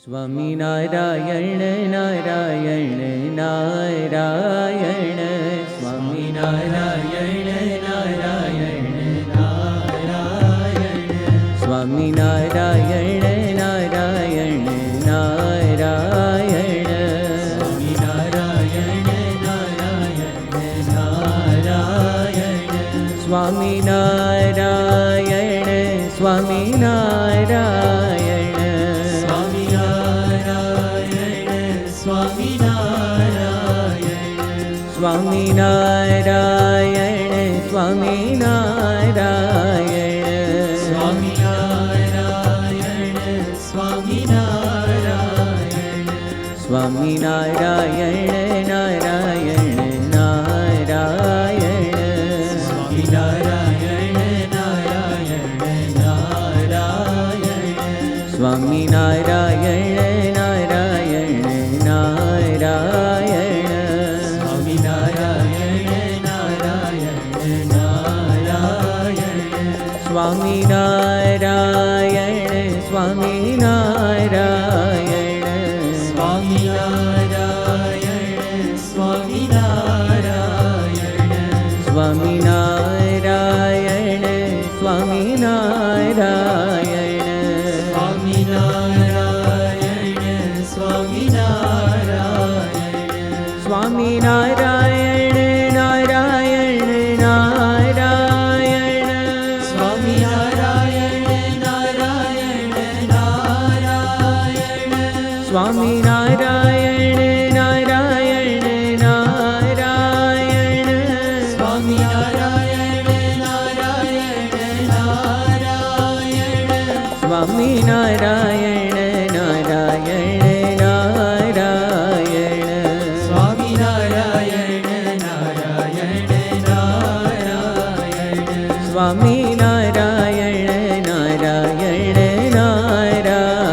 स्वामी नारायण नारायण नारायण, स्वामी नारायण नारायण नारायण, स्वामी नारायण नारायण नारायण, स्वामी नारायण नारायण नारायण, स्वामी नारायण स्वामी नारायण, स्वामी नारायण स्वामी नारायण, स्वामी नारायण स्वामी नारायण, स्वामी नारायण नारायण नारायण, स्वामी नारायण नारायण नारायण, स्वामी नारायण नारायण नारायण, स्वामी नारायण नारायण नारायण, स्वामी नारायण स्वामी नारायण, स्वामी नारायण स्वामी नारायण, स्वामी नारायण स्वामी नारायण, स्वामी नारायण स्वामी नारायण, स्वामी नारायण नारायण नारायण, स्वामी नारायण नारायण नारायण, स्वामी नारायण नारायण नारायण, स्वामी नारायण नारायण नारायण, स्वामी नारायण नारायण नारायण, स्वामी नारायण नारायण नारायण, स्वामी नारायण नारायण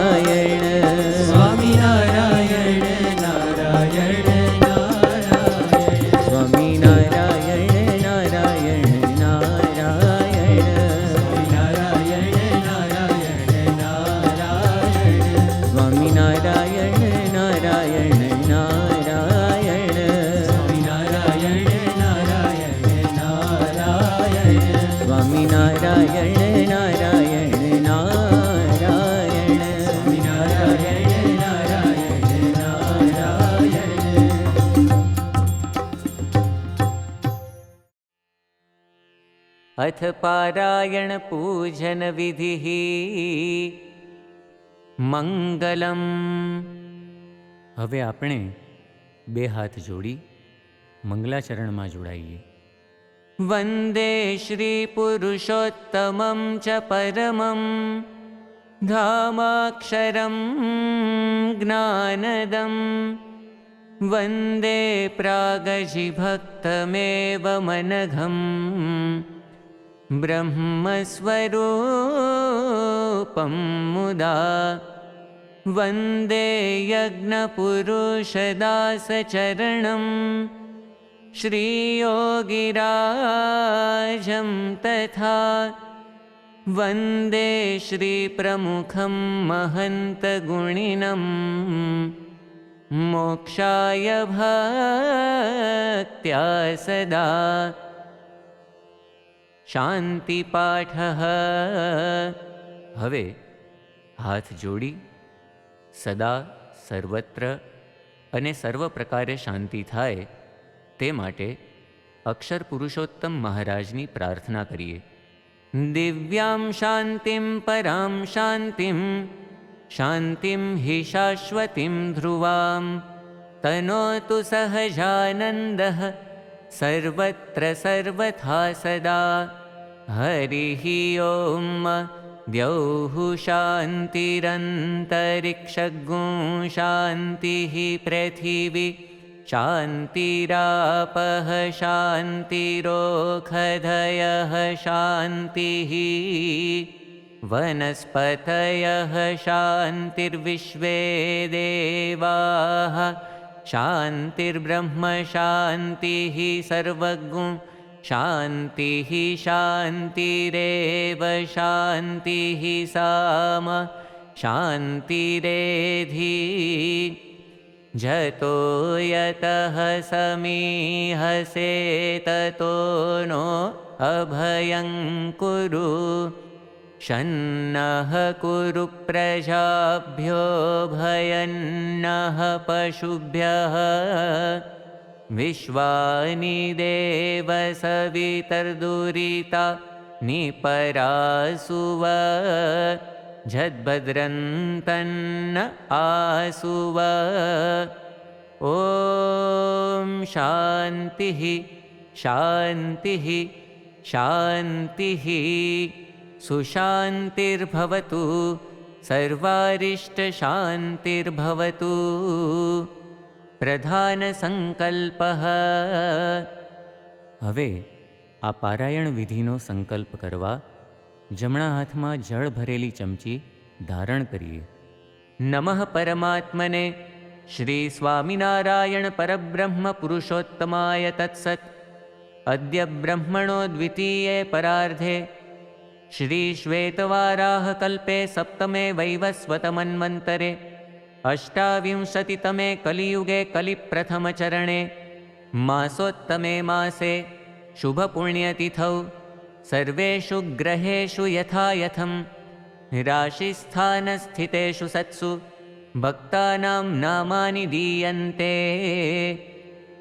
नारायण, स्वामी नारायण नारायण नारायण, स्वामी नारायण नारायण नारायण, स्वामी नारायण नारायण नारायण, स्वामी नारायण नारायण नारायण, स्वामी नारायण नारायण नारायण, स्वामी नारायण नारायण नारायण। अथ पारायण पूजन विधिः मंगलम। હવે આપણે બે હાથ જોડી મંગલાચરણમાં જોડાઈએ। વંદે શ્રી પુરુષોત્તમં ચ પરમં ધામાક્ષરં જ્ઞાનદં, વંદે પ્રાગજિભક્તમેવ મનઘં ब्रह्मस्वरूपं मुदा, वन्दे यज्ञपुरुषदासचरणं श्रीयोगिराजं तथा, वन्दे श्रीप्रमुखं महन्तगुणिनं मोक्षाय भक्त्या सदा। शांतिपाठः। હવે હાથ જોડી સદા સર્વત્ર અને સર્વ પ્રકારે શાંતિ થાય તે માટે અક્ષર પુરુષોત્તમ મહારાજની પ્રાર્થના કરીએ। દિવ્યાં શાંતિં પરાં શાંતિં શાંતિં હિ શાશ્વતીં ધ્રુવાં તનોતુ સહજાનંદઃ सर्वत्र सर्वथा सदा। हरिः ओम। द्यौः शान्तिरन्तरिक्षगुं शान्तिः पृथिवी शान्तिरापः शान्तिरोषधयः शान्तिः वनस्पतयः शान्तिर्विश्वे देवाः शान्तिर्ब्रह्म शान्तिः सर्वगुं शान्तिः शान्तिरेव शान्तिः साम शान्तिरेधि जतो यतः समीहसे ततो नो अभयं कुरु शन्नः कुरु प्रजाभ्यो भयन्नः पशुभ्यः विश्वानि देव सवितर्दुरिता निपरासुव झद्भद्रन्तन्न आसुव ॐ शान्तिः शान्तिः शान्तिः सुशान्तिर्भवतु सर्वारिष्टशान्तिर्भवतु प्रधानसंकल्पः हवे आ पारायण विधिनो संकल्प करवा जमणा हाथमां जळ भरेली चमची धारण करिए। नमः परमात्मने श्री स्वामिनारायण परब्रह्म पुरुषोत्तमाय तत्सत्। अद्य ब्रह्मणो द्वितीये परार्धे श्री श्वेतवाराह कल्पे सप्तमे वैवस्वतमन्वन्तरे अष्टाविंशतितमे कलियुगे कलिप्रथमचरणे मासोत्तमे मासे शुभपुण्यतिथौ सर्वेषु ग्रहेषु यथा यथं राशिस्थानस्थितेषु सत्सु भक्तानां नामानि दीयन्ते।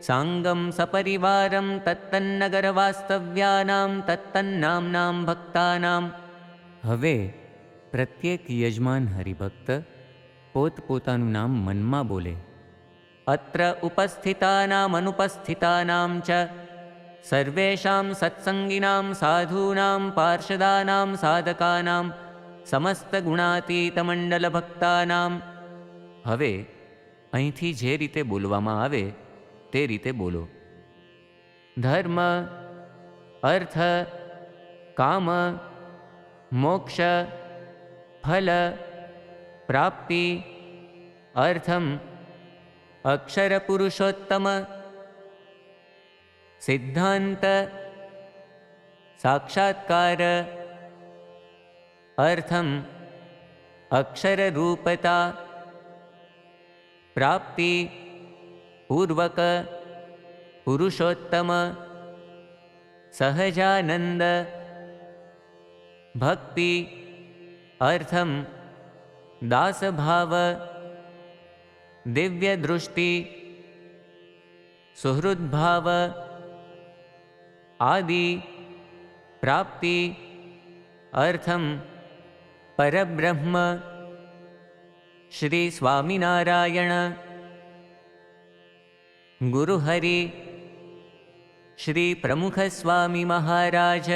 सांगं सपरिवारं तत्तन्नगरवास्तव्यानां तत्तन्नाम्नां भक्तानां। हवे प्रत्येक यजमान हरिभक्त पोतपोतानुं नाम मनमा बोले। अत्र उपस्थितानामनुपस्थितानां च सर्वेषां सत्संगिनां साधूनां पार्षदानां साधकानां समस्तगुणातीतमण्डलभक्तानां। हवे અહીંથી જે રીતે બોલવામાં આવે તે રીતે બોલો। ધર્મ अर्थ काम मोक्ष फल प्राप्ति अर्थम अक्षर पुरुषोत्तम सिद्धांत साक्षात्कार अर्थम अक्षर रूपता प्राप्ति पूर्वक पुरुषोत्तम सहजानंद भक्ति अर्थम दास भाव दिव्य दृष्टि सुहृद भाव आदि प्राप्ति अर्थम परब्रह्म श्री स्वामिनारायण गुरुहरि श्री प्रमुख स्वामी महाराज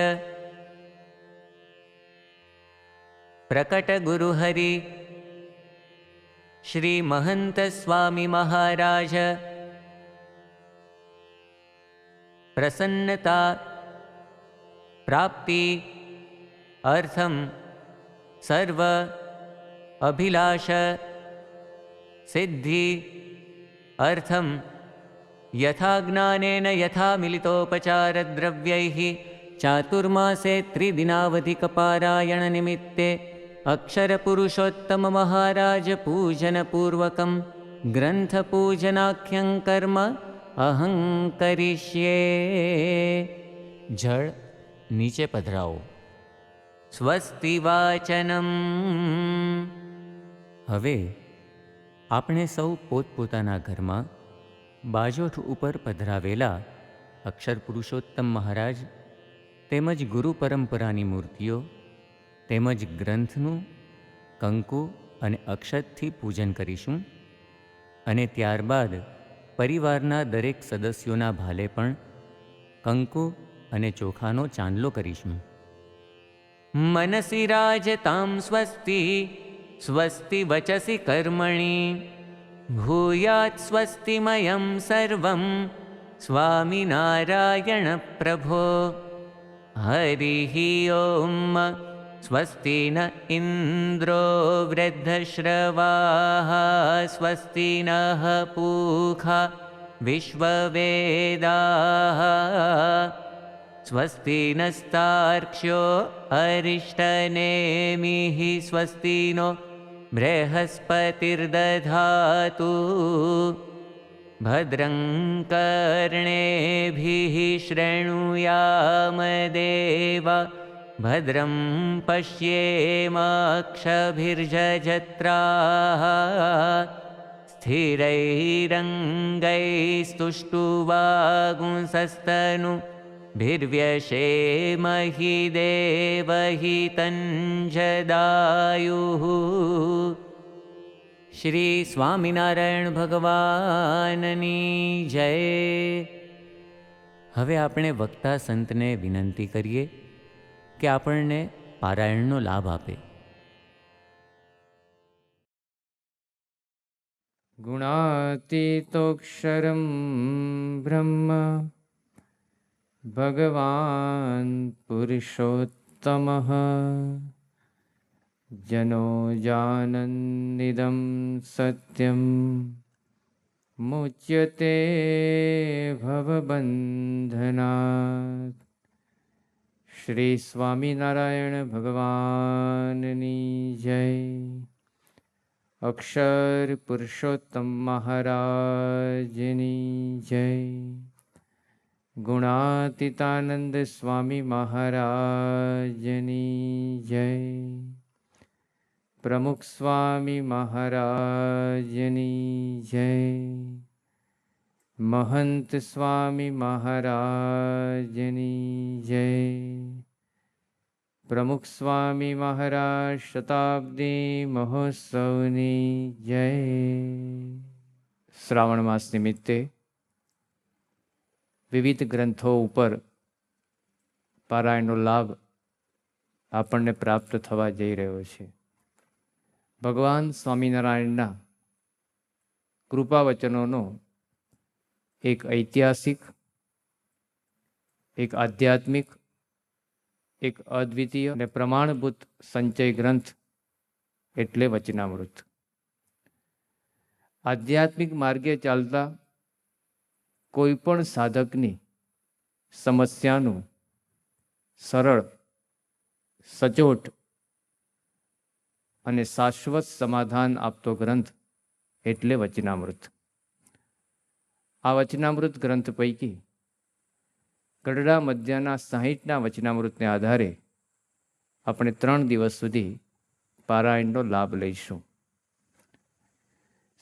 प्रकट गुरुहरि श्री महंत स्वामी महाराज प्रसन्नता प्राप्ति अर्थम सर्व अभिलाष सिद्धि अर्थम यथा ज्ञानेन यथा मिलितोपचार द्रव्यैः चातुर्मासे त्रिदिनावधिकपारायण निमित्ते अक्षर पुरुषोत्तम महाराज पूजन पूर्वकं ग्रंथ पूजनाख्यं कर्म अहं करिष्ये। जळ नीचे पधराओ। स्वस्ति वाचनम। हवे આપણે સૌ પોતપોતાના ઘરમાં બાજોઠ ઉપર પધરાવેલા અક્ષર પુરુષોત્તમ મહારાજ તેમજ ગુરુ પરંપરાની મૂર્તિઓ તેમજ ગ્રંથનું કંકુ અને અક્ષતથી પૂજન કરીશું અને ત્યારબાદ પરિવારના દરેક સદસ્યોના ભાલે પણ કંકુ અને ચોખાનો ચાંદલો કરીશું। मनसि राजतां स्वस्ति स्वस्ति वचसि कर्मणि भूयात् स्वस्तिमयं सर्वं स्वामिनारायण प्रभो। हरिः ओम स्वस्ति न इन्द्रो वृद्धश्रवाः स्वस्ति नः पूषा विश्ववेदाः स्वस्ति नस्तार्क्ष्यो अरिष्टनेमिः स्वस्ति नो बृहस्पतिर्दधातु भद्रं कर्णेभिः शृणुयाम देवा भद्रं पश्येमाक्षभिर्जत्राः स्थिरैरङ्गैस्तुष्टुवागुंसस्तनुभिर्व्यशेमहि देवहितञ्जदायुः। श्री स्वामिनारायण भगवाननी जय। હવે આપણે વક્તા સંતને વિનંતી કરીએ કે આપણને પારાયણનો લાભ આપે. ગુણાતીતોક્ષરમ બ્રહ્મ ભગવાન પુરુષોત્તમઃ જનો જાનન્નિદં સત્યમ મુચ્યતે ભવબંધનાત. શ્રી સ્વામિનારાયણ ભગવાનની જય. અક્ષર પુરુષોત્તમ મહારાજની જય. ગુણાતીતાનંદ સ્વામી મહારાજની જય. પ્રમુખ સ્વામી મહારાજની જય. મહંત સ્વામી મહારાજની જય. પ્રમુખ સ્વામી મહારાજ શતાબ્દી મહોત્સવની જય. શ્રાવણ માસ નિમિત્તે વિવિધ ગ્રંથો ઉપર પારાયણનો લાભ આપણને પ્રાપ્ત થવા જઈ રહ્યો છે. ભગવાન સ્વામિનારાયણના કૃપા વચનોનો એક ઐતિહાસિક, એક આધ્યાત્મિક, એક અદ્વિતીય અને પ્રમાણભૂત સંચય ગ્રંથ એટલે વચનામૃત. આધ્યાત્મિક માર્ગે ચાલતા કોઈ પણ સાધકની સમસ્યાનું સરળ, સચોટ અને શાશ્વત સમાધાન આપતો ગ્રંથ એટલે વચનામૃત. આ વચનામૃત ગ્રંથ પૈકી ગઢડા મધ્યના 60ના વચનામૃતને આધારે આપણે 3 દિવસ સુધી પારાયણનો લાભ લઈશું.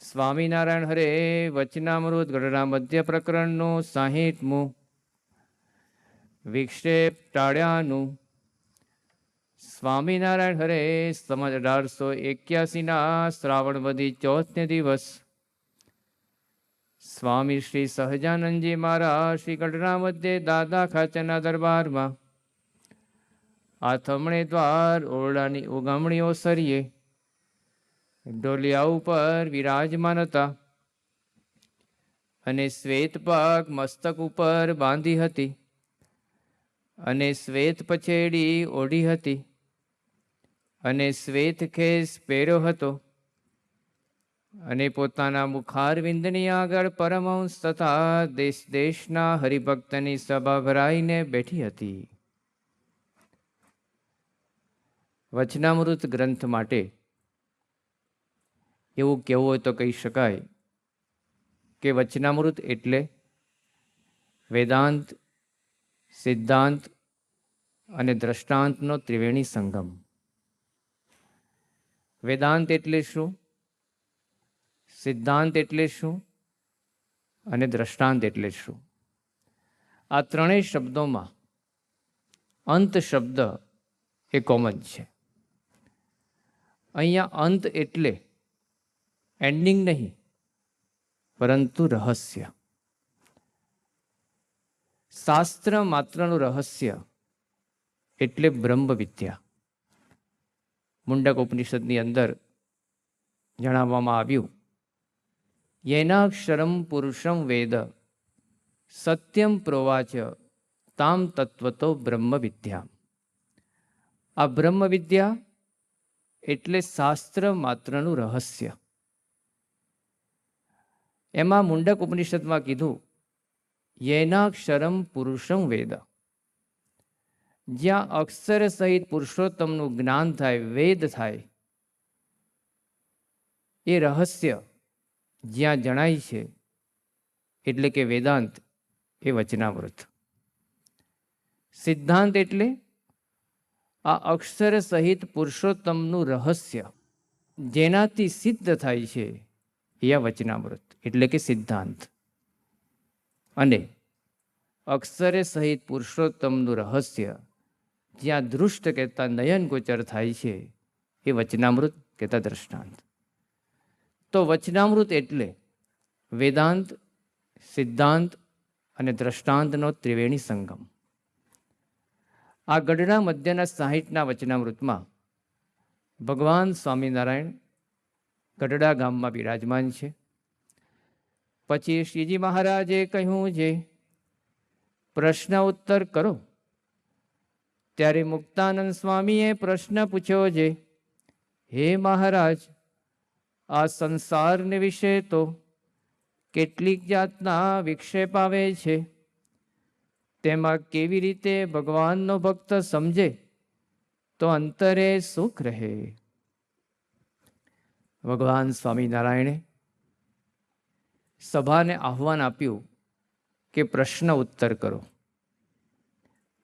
સ્વામિનારાયણ હરે વચનામૃત ગઢડા મધ્ય પ્રકરણનું 60મું વિક્ષેપ ટાળ્યાનું. સ્વામિનારાયણ હરે સંમત 1881ના શ્રાવણ વદી 14ને દિવસ સ્વામી શ્રી સહજાનંદજી મહારાજ શ્રી ગઢડા મધ્યે દાદા ખાચરના દરબારમાં આથમણે દ્વાર ઓરડાની ઉગમણીઓ સરીએ ડોલિયા ઉપર વિરાજમાન હતા અને શ્વેત પાક મસ્તક ઉપર બાંધી હતી અને શ્વેત પછેડી ઓઢી હતી અને શ્વેત ખેસ પહેર્યો હતો અને પોતાના મુખારવિંદની આગળ પરમહંસ તથા દેશ દેશના હરિભક્તની સભા ભરાઈને બેઠી હતી. વચનામૃત ગ્રંથ માટે એવું કહેવું હોય તો કહી શકાય કે વચનામૃત એટલે વેદાંત, સિદ્ધાંત અને દ્રષ્ટાંતનો ત્રિવેણી સંગમ. વેદાંત એટલે શું, સિદ્ધાંત એટલે શું અને દ્રષ્ટાંત એટલે શું? આ ત્રણેય શબ્દોમાં અંત શબ્દ એ કોમન છે. અહીંયા અંત એટલે એન્ડિંગ નહીં, પરંતુ રહસ્ય. શાસ્ત્ર માત્રનું રહસ્ય એટલે બ્રહ્મ વિદ્યા. મુંડક ઉપનિષદની અંદર જણાવવામાં આવ્યું, યેનાક્ષરમ પુરુષમ વેદ સત્યમ પ્રોવાચ તામ તત્વતો બ્રહ્મ વિદ્યા. આ બ્રહ્મ વિદ્યા એટલે શાસ્ત્ર માત્રનું રહસ્ય. એમાં મુંડક ઉપનિષદમાં કીધું, યેનાક્ષરમ પુરુષમ વેદ. જ્યાં અક્ષર સહિત પુરુષોત્તમનું જ્ઞાન થાય, વેદ થાય, એ રહસ્ય જ્યાં જણાય છે, એટલે કે વેદાંત, એ વચનામૃત. સિદ્ધાંત એટલે આ અક્ષર સહિત પુરુષોત્તમનું રહસ્ય જેનાથી સિદ્ધ થાય છે, એ આ વચનામૃત એટલે કે સિદ્ધાંત. અને અક્ષરે સહિત પુરુષોત્તમનું રહસ્ય જ્યાં દૃષ્ટ કહેતા નયન ગોચર થાય છે, એ વચનામૃત કહેતા દ્રષ્ટાંત. તો વચનામૃત એટલે વેદાંત, સિદ્ધાંત અને દ્રષ્ટાંતનો ત્રિવેણી સંગમ. આ ગઢડા મધ્યના 60ના વચનામૃતમાં ભગવાન સ્વામિનારાયણ ગઢડા ગામમાં બિરાજમાન છે. પછી શ્રીજી મહારાજે કહ્યું છે, પ્રશ્ન ઉત્તર કરો. ત્યારે મુક્તાનંદ સ્વામીએ પ્રશ્ન પૂછ્યો છે, હે મહારાજ, આ સંસારને વિશે તો કેટલીક જાતના વિક્ષેપ આવે છે. તેમાં કેવી રીતે ભગવાનનો ભક્ત સમજે તો અંતરે સુખ રહે. ભગવાન સ્વામિનારાયણે સભાને આહ્વાન આપ્યું કે પ્રશ્ન ઉત્તર કરો.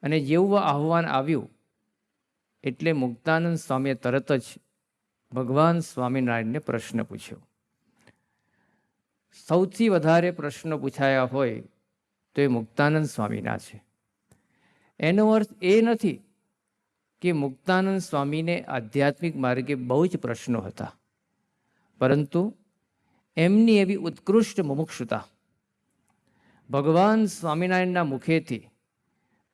અને જેવું આહ્વાન આવ્યું એટલે મુક્તાનંદ સ્વામીએ તરત જ ભગવાન સ્વામિનારાયણને પ્રશ્ન પૂછ્યો. સૌથી વધારે પ્રશ્નો પૂછાયા હોય તો એ મુક્તાનંદ સ્વામીના છે. એનો અર્થ એ નથી કે મુક્તાનંદ સ્વામીને આધ્યાત્મિક માર્ગે બહુ જ પ્રશ્નો હતા, પરંતુ એમની એવી ઉત્કૃષ્ટ મુમુક્ષુતા, ભગવાન સ્વામિનારાયણના મુખેથી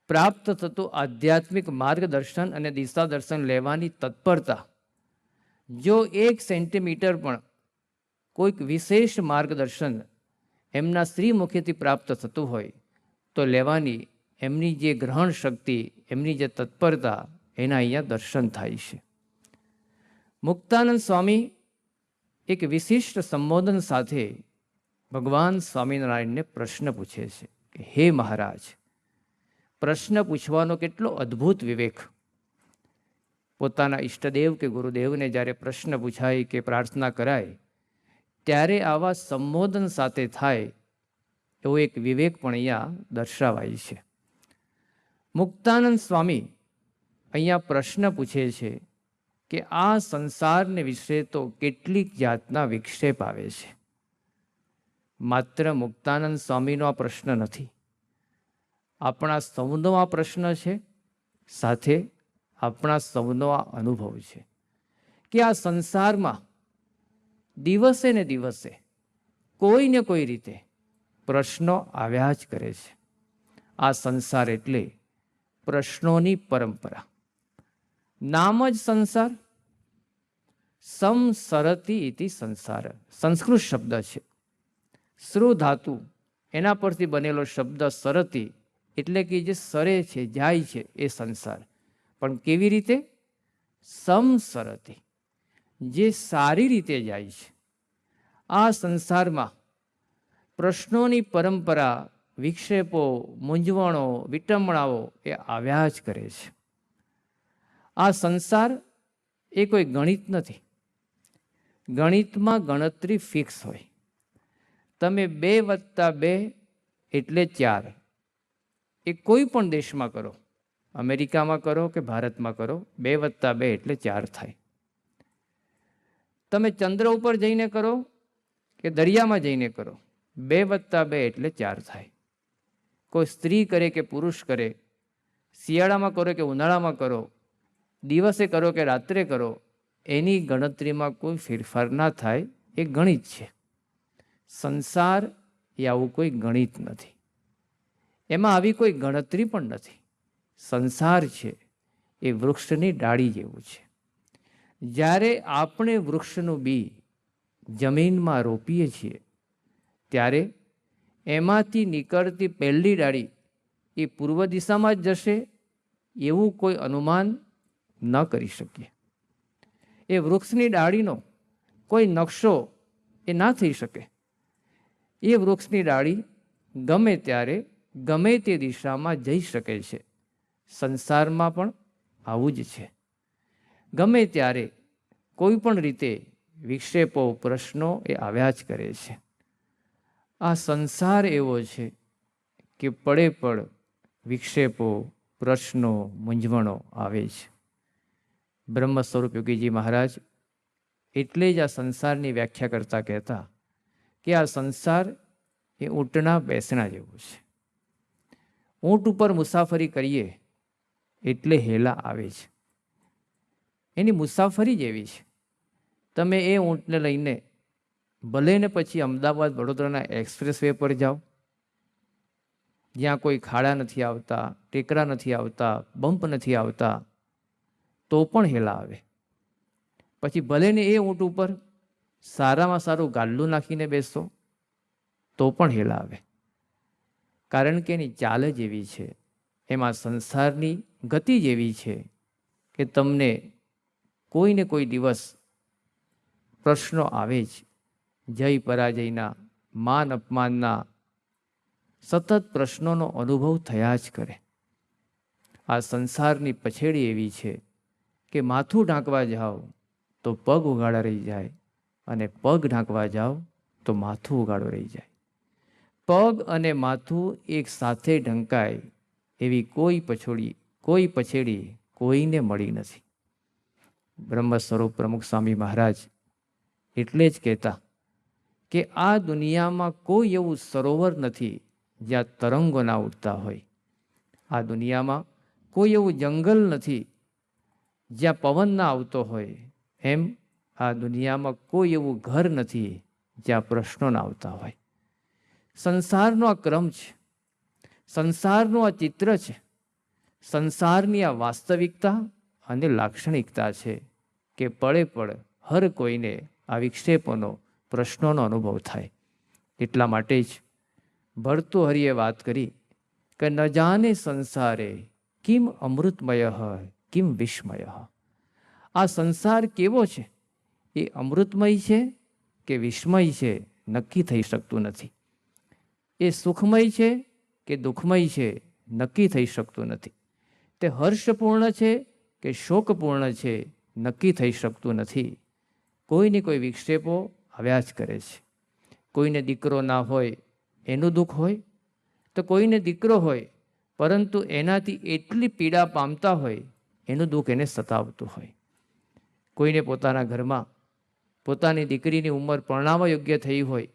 પ્રાપ્ત થતું આધ્યાત્મિક માર્ગદર્શન અને દિશા દર્શન લેવાની તત્પરતા, જો 1 સેન્ટીમીટર પણ કોઈક વિશેષ માર્ગદર્શન એમના શ્રી મુખેથી પ્રાપ્ત થતું હોય તો લેવાની એમની જે ગ્રહણ શક્તિ, એમની જે તત્પરતા, એના અહીંયા દર્શન થાય છે. મુક્તાનંદ સ્વામી એક વિશિષ્ટ સંબોધન સાથે ભગવાન સ્વામિનારાયણને પ્રશ્ન પૂછે છે કે હે મહારાજ, પ્રશ્ન પૂછવાનો કેટલો અદ્ભુત વિવેક. પોતાના ઈષ્ટદેવ કે ગુરુદેવને જ્યારે પ્રશ્ન પૂછાય કે પ્રાર્થના કરાય, ત્યારે આવા સંબોધન સાથે થાય એવો એક વિવેક પણ અહીંયા દર્શાવાય છે. મુક્તાનંદ સ્વામી અહીંયા પ્રશ્ન પૂછે છે કે આ સંસારને વિશે તો કેટલીક જાતના વિક્ષેપ આવે છે. માત્ર મુક્તાનંદ સ્વામીનો આ પ્રશ્ન નથી, આપણા સૌનો આ પ્રશ્ન છે, સાથે આપણા સૌનો આ અનુભવ છે કે આ સંસારમાં દિવસે ને દિવસે કોઈ ને કોઈ રીતે પ્રશ્નો આવ્યા જ કરે છે. આ સંસાર એટલે પ્રશ્નોની પરંપરા. નામ જ સંસાર. સંસરતી ઇતિ સંસાર સંસ્કૃત શબ્દ છે. શ્રુ ધાતુ એના પરથી બનેલો શબ્દ સરતી એટલે કે જે સરે છે, જાય છે, એ સંસાર. પણ કેવી રીતે? સમસરતી, જે સારી રીતે જાય છે. આ સંસારમાં પ્રશ્નોની પરંપરા, વિક્ષેપો, મૂંઝવણો, વિટંબણાઓ એ આવ્યા જ કરે છે. આ સંસાર એ કોઈ ગણિત નથી. ગણિતમાં ગણતરી ફિક્સ હોય. તમે 2 + 2 એટલે 4 એ કોઈ પણ દેશમાં કરો, અમેરિકામાં કરો કે ભારતમાં કરો, 2 + 2 એટલે 4 થાય. તમે ચંદ્ર ઉપર જઈને કરો કે દરિયામાં જઈને કરો, 2 + 2 એટલે 4 થાય. કોઈ સ્ત્રી કરે કે પુરુષ કરે, શિયાળામાં કરો કે ઉનાળામાં કરો, દિવસે કરો કે રાત્રે કરો, એની ગણતરીમાં કોઈ ફેરફાર ના થાય. એ ગણિત છે. સંસાર એ આવું કોઈ ગણિત નથી, એમાં આવી કોઈ ગણતરી પણ નથી. સંસાર છે એ વૃક્ષની ડાળી જેવું છે. જ્યારે આપણે વૃક્ષનું બી જમીનમાં રોપીએ છીએ ત્યારે એમાંથી નીકળતી પહેલી ડાળી એ પૂર્વ દિશામાં જ જશે એવું કોઈ અનુમાન ન કરી શકીએ. એ વૃક્ષની ડાળીનો કોઈ નકશો એ ના થઈ શકે. એ વૃક્ષની ડાળી ગમે ત્યારે ગમે તે દિશામાં જઈ શકે છે. સંસારમાં પણ આવું જ છે. ગમે ત્યારે કોઈ પણ રીતે વિક્ષેપો, પ્રશ્નો એ આવ્યા જ કરે છે. આ સંસાર એવો છે કે પડે પડ વિક્ષેપો, પ્રશ્નો, મૂંઝવણો આવે છે. બ્રહ્મ સ્વરૂપ યોગીજી મહારાજ એટલે જ આ સંસારની વ્યાખ્યા કરતા કહેતા કે આ સંસાર એ ઊંટના બેસણા જેવો છે. ઊંટ ઉપર મુસાફરી કરીએ એટલે હેલા આવે છે. એની મુસાફરી જ એવી છે. તમે એ ઊંટને લઈને ભલે ને પછી અમદાવાદ વડોદરાના એક્સપ્રેસ વે પર જાઓ, જ્યાં કોઈ ખાડા નથી આવતા, ટેકરા નથી આવતા, બમ્પ નથી આવતા, તો પણ હેલા આવે. પછી ભલે ને એ ઊંટ ઉપર સારામાં સારું ગાલ્લું નાખીને બેસો તો પણ હેલા આવે. કારણ કે એની ચાલ જ એવી છે, એમાં સંસારની ગતિ જ એવી છે કે તમને કોઈને કોઈ દિવસ પ્રશ્નો આવે જ. જય પરાજયના, માન અપમાનના સતત પ્રશ્નોનો અનુભવ થયા જ કરે. આ સંસારની પછેડી એવી છે કે માથું ઢાંકવા જાઓ તો પગ ઉગાડા રહી જાય, અને પગ ઢાંકવા જાઓ તો માથું ઉગાડો રહી જાય. પગ અને માથું એક સાથે ઢંકાય એવી કોઈ પછેડી કોઈને મળી નથી. બ્રહ્મ સ્વરૂપ પ્રમુખ સ્વામી મહારાજ એટલે જ કહેતા કે આ દુનિયામાં કોઈ એવું સરોવર નથી જ્યાં તરંગો ના ઉઠતા હોય. આ દુનિયામાં કોઈ એવું જંગલ નથી જ્યાં પવન ના આવતો હોય. એમ આ દુનિયામાં કોઈ એવું ઘર નથી જ્યાં પ્રશ્નો ના આવતા હોય. સંસારનો આ ક્રમ છે, સંસારનું આ ચિત્ર છે, સંસારની આ વાસ્તવિકતા અને લાક્ષણિકતા છે કે પડે પડ હર કોઈને આ વિક્ષેપોનો, પ્રશ્નોનો અનુભવ થાય. એટલા માટે જ ભર્તૃહરિએ વાત કરી કે ન જાને સંસારે કિમ અમૃતમય કિમ વિસ્મય. આ સંસાર કેવો છે, એ અમૃતમય છે કે વિસ્મય છે, નક્કી થઈ શકતું નથી. એ સુખમય છે કે દુઃખમય છે, નક્કી થઈ શકતું નથી. તે હર્ષપૂર્ણ છે કે શોકપૂર્ણ છે, નક્કી થઈ શકતું નથી. કોઈને કોઈ વિક્ષેપો આવ્યા જ કરે છે. કોઈને દીકરો ના હોય એનું દુઃખ હોય, તો કોઈને દીકરો હોય પરંતુ એનાથી એટલી પીડા પામતા હોય એનું દુઃખ એને સતાવતું હોય. કોઈને પોતાના ઘરમાં પોતાની દીકરીની ઉંમર પરણાવવા યોગ્ય થઈ હોય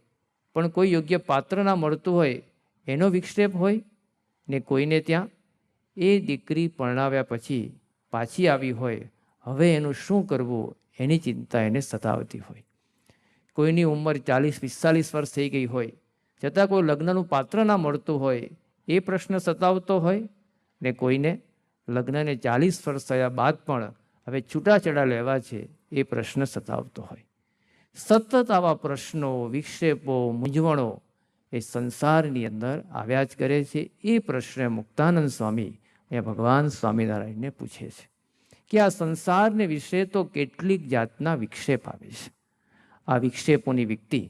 પણ કોઈ યોગ્ય પાત્ર ના મળતું હોય એનો વિક્ષેપ હોય, ને કોઈને ત્યાં એ દીકરી પરણાવ્યા પછી પાછી આવી હોય, હવે એનું શું કરવું એની ચિંતા એને સતાવતી હોય. કોઈની ઉંમર 40-45 વર્ષ થઈ ગઈ હોય છતાં કોઈ લગ્નનું પાત્ર ના મળતું હોય એ પ્રશ્ન સતાવતો હોય, ને કોઈને લગ્નને 40 વર્ષ થયા બાદ પણ હવે છૂટાછેડા લેવા છે એ પ્રશ્ન સતાવતો હોય. સતત આવા પ્રશ્નો, વિક્ષેપો, મૂંઝવણો એ સંસારની અંદર આવ્યા જ કરે છે. એ પ્રશ્ન મુક્તાનંદ સ્વામી એ ભગવાન સ્વામિનારાયણને પૂછે છે કે આ સંસારને વિશે તો કેટલીક જાતના વિક્ષેપ આવે છે. આ વિક્ષેપોની વિકતિ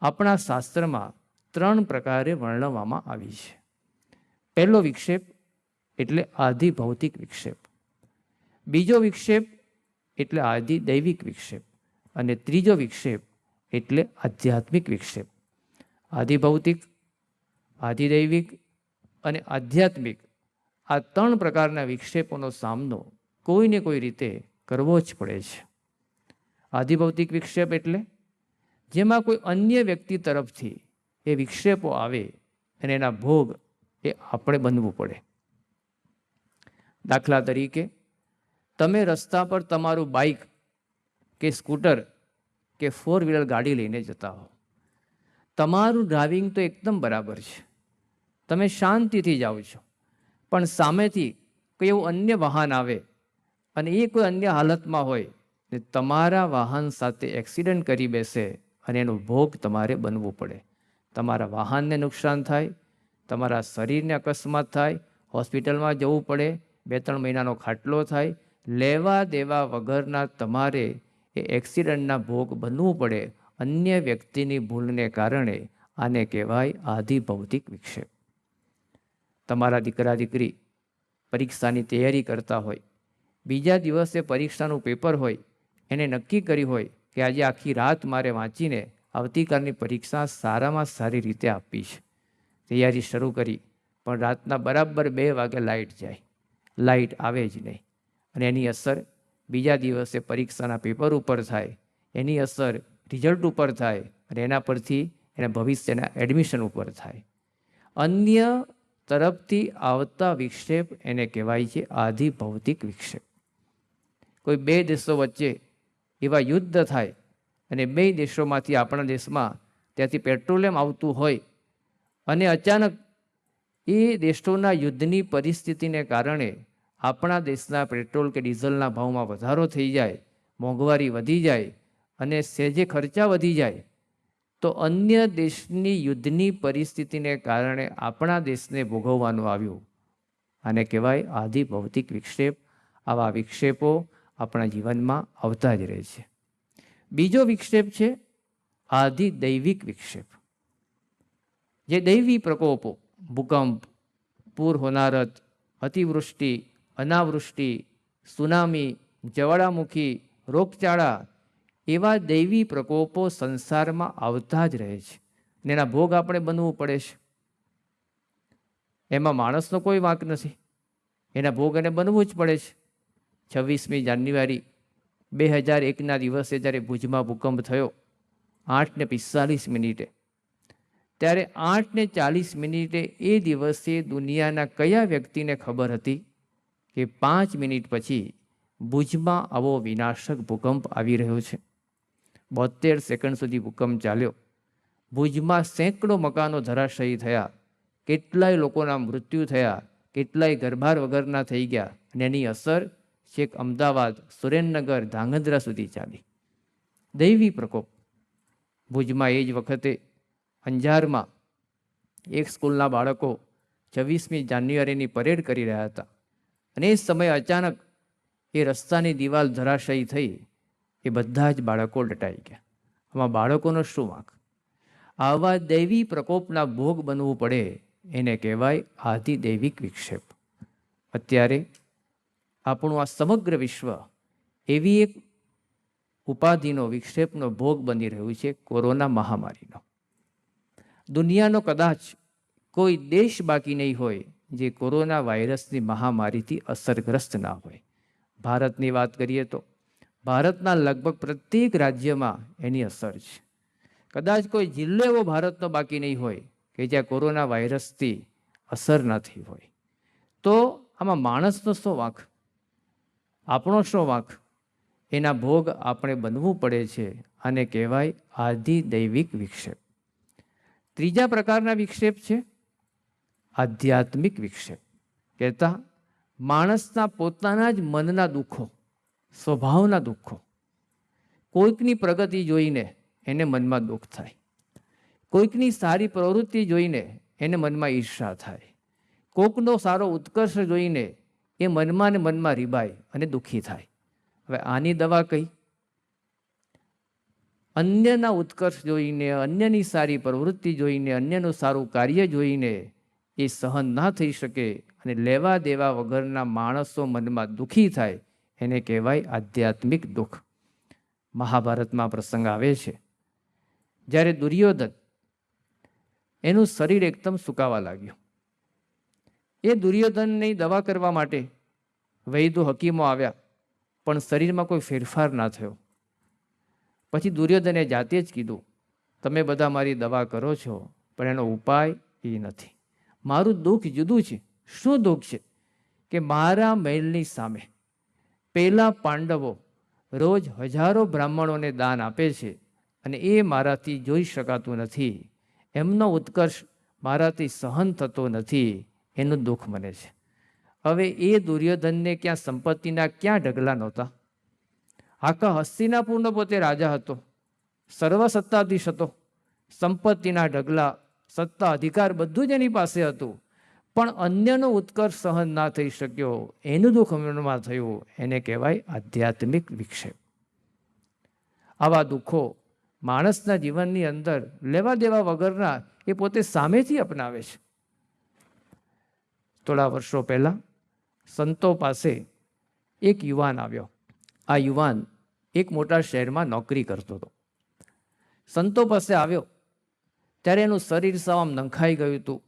આપણા શાસ્ત્રમાં 3 પ્રકારે વર્ણવવામાં આવી છે. પહેલો વિક્ષેપ એટલે આદિ ભૌતિક વિક્ષેપ, બીજો વિક્ષેપ એટલે આદિ દૈવિક વિક્ષેપ, અને ત્રીજો વિક્ષેપ એટલે આધ્યાત્મિક વિક્ષેપ. આદિ ભૌતિક, આદિ દૈવિક અને આધ્યાત્મિક આ 3 પ્રકારના વિક્ષેપોનો સામનો કોઈને કોઈ રીતે કરવો જ પડે છે. આદિ ભૌતિક વિક્ષેપ એટલે જેમાં કોઈ અન્ય વ્યક્તિ તરફથી એ વિક્ષેપો આવે અને એના ભોગ એ આપણે બનવું પડે. દાખલા તરીકે તમે રસ્તા પર તમારું બાઇક કે સ્કૂટર કે 4 વ્હીલર ગાડી લઈને જતા હો. તમારું ડ્રાઇવિંગ તો એકદમ બરાબર છે, તમે શાંતિથી જાઓ છો, પણ સામેથી કોઈ એવું અન્ય વાહન આવે અને એ કોઈ અન્ય હાલતમાં હોય ને તમારા વાહન સાથે એક્સિડન્ટ કરી બેસે અને એનો ભોગ તમારે બનવું પડે. તમારા વાહનને નુકસાન થાય, તમારા શરીરને અકસ્માત થાય, હોસ્પિટલમાં જવું પડે, 2-3 મહિનાનો ખાટલો થાય, લેવા દેવા વગરના તમારે એ એક્સિડન્ટના ભોગ બનવું પડે અન્ય વ્યક્તિની ભૂલને કારણે. આને કહેવાય આધિ ભૌતિક વિક્ષેપ. તમારા દીકરા દીકરી પરીક્ષાની તૈયારી કરતા હોય, બીજા દિવસે પરીક્ષાનું પેપર હોય, એને નક્કી કર્યું હોય કે આજે આખી રાત મારે વાંચીને આવતીકાલની પરીક્ષા સારામાં સારી રીતે આપી છે. તૈયારી શરૂ કરી, પણ રાતના બરાબર 2 વાગે લાઇટ જાય, લાઇટ આવે જ નહીં, અને એની અસર બીજા દિવસે પરીક્ષાના પેપર ઉપર થાય, એની અસર રિઝલ્ટ ઉપર થાય, અને એના પરથી એના ભવિષ્યના એડમિશન ઉપર થાય. અન્ય તરફથી આવતા વિક્ષેપ એને કહેવાય છે આધિ ભૌતિક વિક્ષેપ. કોઈ 2 દેશો વચ્ચે એવા યુદ્ધ થાય અને 2 દેશોમાંથી આપણા દેશમાં ત્યાંથી પેટ્રોલિયમ આવતું હોય અને અચાનક એ દેશોના યુદ્ધની પરિસ્થિતિને કારણે આપણા દેશના પેટ્રોલ કે ડીઝલના ભાવમાં વધારો થઈ જાય, મોંઘવારી વધી જાય અને સહેજે ખર્ચા વધી જાય, તો અન્ય દેશની યુદ્ધની પરિસ્થિતિને કારણે આપણા દેશને ભોગવવાનું આવ્યું. આને કહેવાય આધિ ભૌતિક વિક્ષેપ. આવા વિક્ષેપો આપણા જીવનમાં આવતા જ રહે છે. બીજો વિક્ષેપ છે આધિ દૈવિક વિક્ષેપ. જે દૈવી પ્રકોપો, ભૂકંપ, પૂર હોનારત, અતિવૃષ્ટિ, અનાવૃષ્ટિ, સુનામી, જ્વાળામુખી, રોગચાળા, એવા દૈવી પ્રકોપો સંસારમાં આવતા જ રહે છે અને એના ભોગ આપણે બનવું પડે છે. એમાં માણસનો કોઈ વાંક નથી, એના ભોગ એને બનવું જ પડે છે. 26મી જાન્યુઆરી 2001ના દિવસે જ્યારે ભુજમાં ભૂકંપ થયો 8:45, ત્યારે 8:40 એ દિવસે દુનિયાના કયા વ્યક્તિને ખબર હતી કે 5 મિનિટ પછી ભુજમાં આવો વિનાશક ભૂકંપ આવી રહ્યો છે? 72 સેકન્ડ સુધી ભૂકંપ ચાલ્યો. ભુજમાં સેંકડો મકાનો ધરાશયી થયા, કેટલાય લોકોના મૃત્યુ થયા, કેટલાય ઘરબાર વગરના થઈ ગયા, અને એની અસર છેક અમદાવાદ, સુરેન્દ્રનગર, ધાંગધ્રા સુધી ચાલી. દૈવી પ્રકોપ. ભુજમાં એ જ વખતે અંજારમાં એક સ્કૂલના બાળકો 26મી જાન્યુઆરીની પરેડ કરી રહ્યા હતા, અને એ સમયે અચાનક એ રસ્તાની દિવાલ ધરાશયી થઈ. એ બધા જ બાળકો દટાઈ ગયા. આમાં બાળકોનો શું વાંક? આવા દૈવી પ્રકોપના ભોગ બનવું પડે એને કહેવાય આધિ દૈવિક વિક્ષેપ. અત્યારે આપણું આ સમગ્ર વિશ્વ એવી એક ઉપાધિનો, વિક્ષેપનો ભોગ બની રહ્યું છે, કોરોના મહામારીનો. દુનિયાનો કદાચ કોઈ દેશ બાકી નહીં હોય જે કોરોના વાયરસની મહામારીથી અસરગ્રસ્ત ના હોય. ભારતની વાત કરીએ તો ભારતના લગભગ પ્રત્યેક રાજ્યમાં એની અસર છે. કદાચ કોઈ જિલ્લો એવો ભારતનો બાકી નહીં હોય કે જ્યાં કોરોના વાયરસથી અસર ન થઈ હોય. તો આમાં માણસનો શું વાંક? આપણો શું વાંક? એના ભોગ આપણે બનવું પડે છે. આને કહેવાય આધિ દૈવિક વિક્ષેપ. ત્રીજા પ્રકારના વિક્ષેપ છે આધ્યાત્મિક વિક્ષેપ. કહેતા માણસના પોતાના જ મનના દુઃખો, સ્વભાવના દુઃખો. કોઈકની પ્રગતિ જોઈને એને મનમાં દુઃખ થાય, કોઈકની સારી પ્રવૃત્તિ જોઈને એને મનમાં ઈર્ષા થાય, કોઈકનો સારો ઉત્કર્ષ જોઈને એ મનમાં ને મનમાં રીબાય અને દુઃખી થાય. હવે આની દવા કઈ? અન્યના ઉત્કર્ષ જોઈને, અન્યની સારી પ્રવૃત્તિ જોઈને, અન્યનું સારું કાર્ય જોઈને એ સહન ના થઈ શકે અને લેવા દેવા વગરના માણસો મનમાં દુઃખી થાય, એને કહેવાય આધ્યાત્મિક દુઃખ. મહાભારતમાં પ્રસંગ આવે છે જ્યારે દુર્યોધન, એનું શરીર એકદમ સુકાવા લાગ્યું. એ દુર્યોધનની દવા કરવા માટે વૈદો હકીમો આવ્યા, પણ શરીરમાં કોઈ ફેરફાર ના થયો. પછી દુર્યોધને જાતે જ કીધું, તમે બધા મારી દવા કરો છો પણ એનો ઉપાય એ નથી. મારું દુઃખ જુદું છે. શું દુઃખ છે? કે મારા મહેલની સામે પેલા પાંડવો રોજ હજારો બ્રાહ્મણોને દાન આપે છે અને એ મારાથી જોઈ શકાતું નથી. એમનો ઉત્કર્ષ મારાથી સહન થતો નથી. એનું દુઃખ મને છે. હવે એ દુર્યોધનને ક્યાં સંપત્તિના ક્યાં ઢગલા નહોતા? આખા હસ્તિનાપુરનો પોતે રાજા હતો, સર્વસત્તાધીશ હતો, સંપત્તિના ઢગલા, સત્તા, અધિકાર બધું જ એની પાસે હતું. પણ અન્યનો ઉત્કર્ષ સહન ના થઈ શક્યો, એનું દુઃખ મનમાં થયું, એને કહેવાય આધ્યાત્મિક વિક્ષેપ. આવા દુઃખો માણસના જીવનની અંદર લેવા દેવા વગરના એ પોતે સામેથી અપનાવે છે. થોડા વર્ષો પહેલાં સંતો પાસે એક યુવાન આવ્યો. આ યુવાન એક મોટા શહેરમાં નોકરી કરતો હતો. સંતો પાસે આવ્યો ત્યારે એનું શરીર સાવ આમ નંખાઈ ગયું હતું.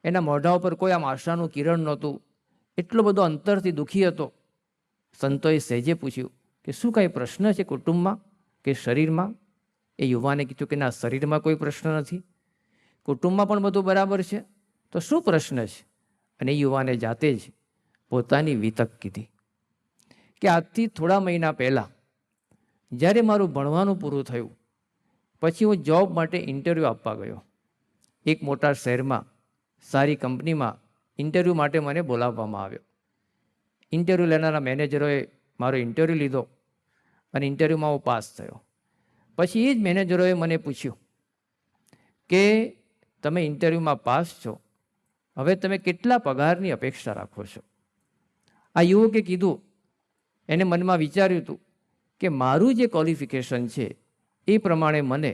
એના મોઢા ઉપર કોઈ આમ આશાનું કિરણ નહોતું. એટલો બધો અંતરથી દુઃખી હતો. સંતોએ સહેજે પૂછ્યું કે શું કાંઈ પ્રશ્ન છે કુટુંબમાં કે શરીરમાં? એ યુવાને કીધું કે ના, શરીરમાં કોઈ પ્રશ્ન નથી, કુટુંબમાં પણ બધું બરાબર છે, તો શું પ્રશ્ન છે? અને એ યુવાને જાતે જ પોતાની વિતક કીધી કે આજથી થોડા મહિના પહેલાં જ્યારે મારું ભણવાનું પૂરું થયું પછી હું જોબ માટે ઇન્ટરવ્યૂ આપવા ગયો. એક મોટા શહેરમાં સારી કંપનીમાં ઇન્ટરવ્યૂ માટે મને બોલાવવામાં આવ્યો. ઇન્ટરવ્યૂ લેનારા મેનેજરોએ મારો ઇન્ટરવ્યૂ લીધો અને ઇન્ટરવ્યૂમાં હું પાસ થયો. પછી એ જ મેનેજરોએ મને પૂછ્યું કે તમે ઇન્ટરવ્યૂમાં પાસ છો, હવે તમે કેટલા પગારની અપેક્ષા રાખો છો? આ યુવકે કીધું, એને મનમાં વિચાર્યું હતું કે મારું જે ક્વોલિફિકેશન છે એ પ્રમાણે મને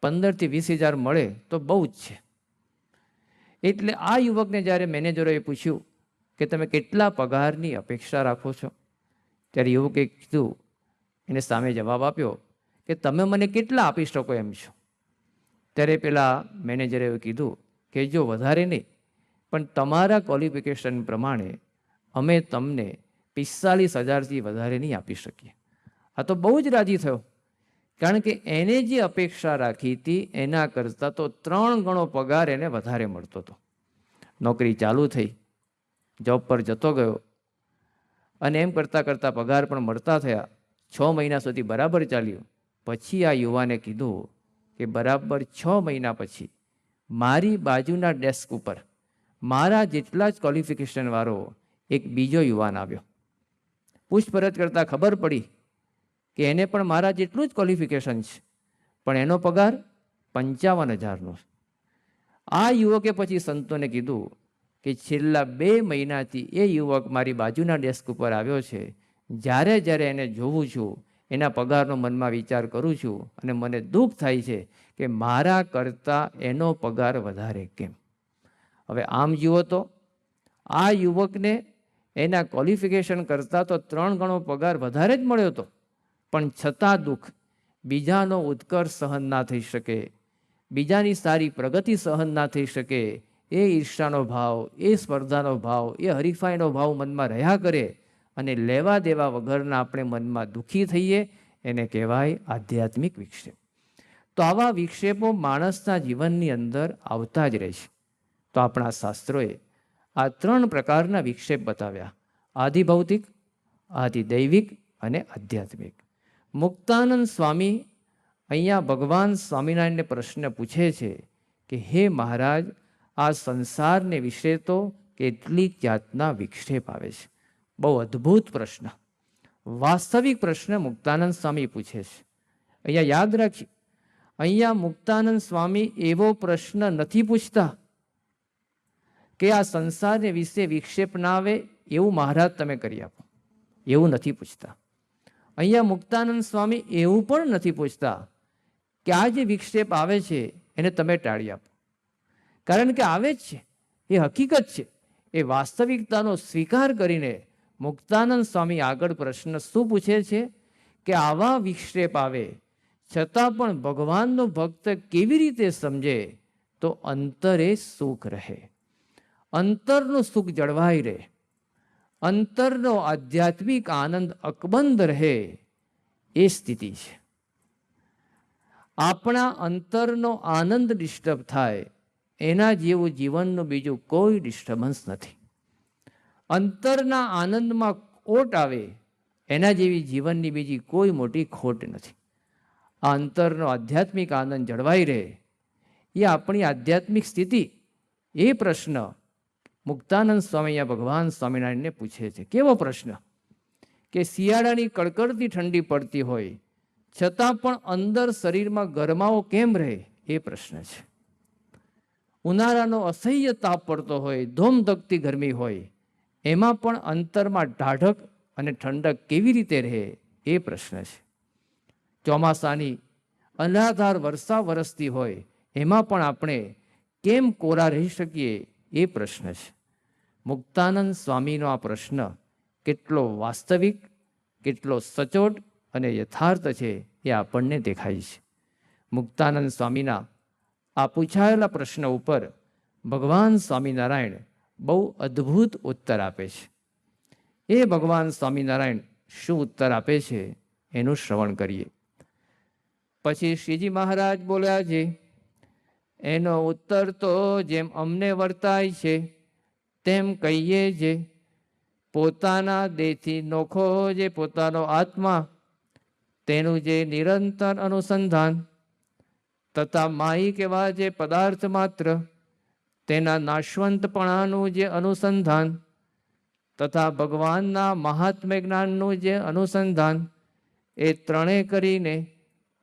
15,000 થી 20,000 મળે તો બહુ જ છે. એટલે આ યુવકને જ્યારે મેનેજરોએ પૂછ્યું કે તમે કેટલા પગારની અપેક્ષા રાખો છો, ત્યારે યુવકે કીધું, એને સામે જવાબ આપ્યો કે તમે મને કેટલા આપી શકો એમ છો? ત્યારે પેલા મેનેજરે એવું કીધું કે જો વધારે નહીં, પણ તમારા ક્વોલિફિકેશન પ્રમાણે અમે તમને 45,000થી વધારે નહીં આપી શકીએ. આ તો બહુ જ રાજી થયો, કારણ કે એને જે અપેક્ષા રાખી હતી એના કરતાં તો 3 ગણો પગાર એને વધારે મળતો હતો. નોકરી ચાલુ થઈ, જોબ પર જતો ગયો અને એમ કરતાં કરતાં પગાર પણ મળતા થયા. 6 મહિના સુધી બરાબર ચાલ્યું. પછી આ યુવાને કીધું કે બરાબર 6 મહિના પછી મારી બાજુના ડેસ્ક ઉપર મારા જેટલા જ ક્વોલિફિકેશનવાળો એક બીજો યુવાન આવ્યો. પૂછપરછ કરતાં ખબર પડી કે એને પણ મારા જેટલું જ ક્વોલિફિકેશન છે, પણ એનો પગાર 55,000નો. આ યુવકે પછી સંતોને કીધું કે છેલ્લા 2 મહિનાથી એ યુવક મારી બાજુના ડેસ્ક ઉપર આવ્યો છે. જ્યારે જ્યારે એને જોઉં છું, એના પગારનો મનમાં વિચાર કરું છું અને મને દુઃખ થાય છે કે મારા કરતાં એનો પગાર વધારે કેમ? હવે આમ જુઓ તો આ યુવકને એના ક્વોલિફિકેશન કરતાં તો 3 ગણો પગાર વધારે જ મળ્યો હતો, પણ છતાં દુઃખ, બીજાનો ઉત્કર્ષ સહન ના થઈ શકે, બીજાની સારી પ્રગતિ સહન ના થઈ શકે, એ ઈર્ષાનો ભાવ, એ સ્પર્ધાનો ભાવ, એ હરીફાઈનો ભાવ મનમાં રહ્યા કરે અને લેવા દેવા વગરના આપણે મનમાં દુઃખી થઈએ, એને કહેવાય આધ્યાત્મિક વિક્ષેપ. તો આવા વિક્ષેપો માણસના જીવનની અંદર આવતા જ રહે છે. તો આપણા શાસ્ત્રોએ આ 3 પ્રકારના વિક્ષેપ બતાવ્યા: આધિભૌતિક, આધિદૈવિક અને આધ્યાત્મિક. મુક્તાનંદ સ્વામી અહીંયા ભગવાન સ્વામિનારાયણને પ્રશ્ન પૂછે છે કે હે મહારાજ, આ સંસારને વિશે તો કેટલીક જાતના વિક્ષેપ આવે છે. બહુ અદ્ભુત પ્રશ્ન, વાસ્તવિક પ્રશ્ન મુક્તાનંદ સ્વામી પૂછે છે. અહીંયા યાદ રાખીએ, અહીંયા મુક્તાનંદ સ્વામી એવો પ્રશ્ન નથી પૂછતા કે આ સંસારને વિશે વિક્ષેપ ના આવે એવું મહારાજ તમે કરી આપો, એવું નથી પૂછતા. અહીંયા મુક્તાનંદ સ્વામી એવું પણ નથી પૂછતા કે આ જે વિક્ષેપ આવે છે એને તમે ટાળી આપો, કારણ કે આવે જ છે, એ હકીકત છે. એ વાસ્તવિકતાનો સ્વીકાર કરીને મુક્તાનંદ સ્વામી આગળ પ્રશ્ન શું પૂછે છે કે આવા વિક્ષેપ આવે છતાં પણ ભગવાનનો ભક્ત કેવી રીતે સમજે તો અંતરે સુખ રહે, અંતરનું સુખ જળવાઈ રહે, અંતરનો આધ્યાત્મિક આનંદ અકબંધ રહે, એ સ્થિતિ છે. આપણા અંતરનો આનંદ ડિસ્ટર્બ થાય એના જેવું જીવનનું બીજું કોઈ ડિસ્ટર્બન્સ નથી. અંતરના આનંદમાં ખોટ આવે એના જેવી જીવનની બીજી કોઈ મોટી ખોટ નથી. આ અંતરનો આધ્યાત્મિક આનંદ જળવાઈ રહે એ આપણી આધ્યાત્મિક સ્થિતિ. એ પ્રશ્ન મુક્તાનંદ સ્વામી અહીંયા ભગવાન સ્વામિનારાયણને પૂછે છે. કેવો પ્રશ્ન કે શિયાળાની કડકડતી ઠંડી પડતી હોય છતાં પણ અંદર શરીરમાં ગરમાવો કેમ રહે, એ પ્રશ્ન છે. ઉનાળાનો અસહ્ય તાપ પડતો હોય, ધોમધકતી ગરમી હોય, એમાં પણ અંતરમાં ઢાઢક અને ઠંડક કેવી રીતે રહે એ પ્રશ્ન છે. ચોમાસાની અનરાધાર વર્ષા વરસતી હોય એમાં પણ આપણે કેમ કોરા રહી શકીએ એ પ્રશ્ન છે. મુક્તાનંદ સ્વામીનો આ પ્રશ્ન કેટલો વાસ્તવિક, કેટલો સચોટ અને યથાર્થ છે એ આપણને દેખાય છે. મુક્તાનંદ સ્વામીના આ પૂછાયેલા પ્રશ્ન ઉપર ભગવાન સ્વામિનારાયણ બહુ અદ્ભુત ઉત્તર આપે છે. એ ભગવાન સ્વામિનારાયણ શું ઉત્તર આપે છે એનું શ્રવણ કરીએ. પછી શ્રીજી મહારાજ બોલ્યા છે, એનો ઉત્તર તો જેમ અમને વર્તાય છે તેમ કહીએ જે. પોતાના દેહથી નોખો જે પોતાનો આત્મા, તેનું જે નિરંતર અનુસંધાન, તથા માહિક એવા જે પદાર્થ માત્ર, તેના નાશવંતપણાનું જે અનુસંધાન, તથા ભગવાનના મહાત્મ્ય જ્ઞાનનું જે અનુસંધાન, એ ત્રણેય કરીને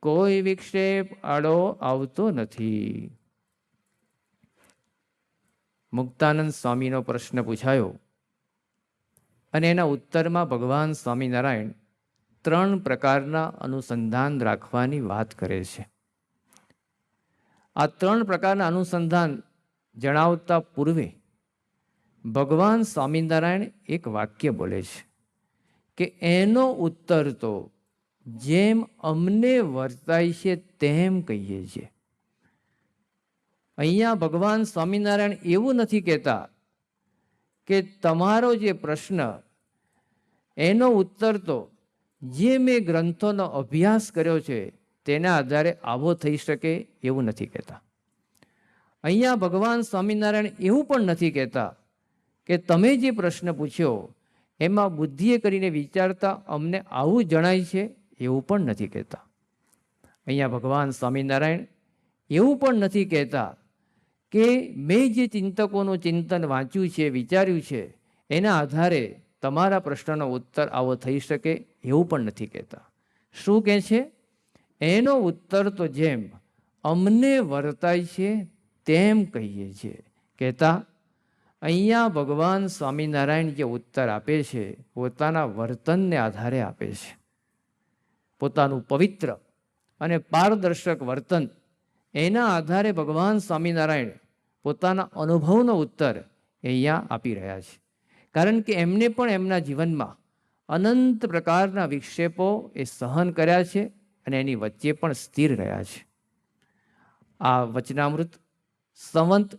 કોઈ વિક્ષેપ આડો આવતો નથી. મુક્તાનંદ સ્વામીનો પ્રશ્ન પૂછાયો અને એના ઉત્તરમાં ભગવાન સ્વામિનારાયણ 3 પ્રકારના અનુસંધાન રાખવાની વાત કરે છે. આ 3 પ્રકારના અનુસંધાન જણાવતા પૂર્વે ભગવાન સ્વામિનારાયણ એક વાક્ય બોલે છે કે એનો ઉત્તર તો જેમ અમને વર્તાય છે તેમ કહીએ છીએ. અહીંયા ભગવાન સ્વામિનારાયણ એવું નથી કહેતા કે તમારો જે પ્રશ્ન એનો ઉત્તર તો જે મેં ગ્રંથોનો અભ્યાસ કર્યો છે તેના આધારે આવો થઈ શકે એવું નથી કહેતા. અહીંયા ભગવાન સ્વામિનારાયણ એવું પણ નથી કહેતા કે તમે જે પ્રશ્ન પૂછ્યો એમાં બુદ્ધિએ કરીને વિચારતા અમને આવું જણાય છે એવું પણ નથી કહેતા. અહીંયા ભગવાન સ્વામિનારાયણ એવું પણ નથી કહેતા કે મેં જે ચિંતકોનું ચિંતન વાંચ્યું છે, વિચાર્યું છે, એના આધારે તમારા પ્રશ્નનો ઉત્તર આવો થઈ શકે એવું પણ નથી કહેતા. શું કહે છે? એનો ઉત્તર તો જેમ અમને વર્તાય છે તેમ કહીએ છીએ. કહેતા અહીંયા ભગવાન સ્વામિનારાયણ જે ઉત્તર આપે છે પોતાના વર્તનને આધારે આપે છે. પોતાનું પવિત્ર અને પારદર્શક વર્તન, એના આધારે ભગવાન સ્વામિનારાયણ પોતાના અનુભવનો ઉત્તર અહીંયા આપી રહ્યા છે. કારણ કે એમને પણ એમના જીવનમાં અનંત પ્રકારના વિક્ષેપો એ સહન કર્યા છે અને એની વચ્ચે પણ સ્થિર રહ્યા છે. આ વચનામૃત સંવંત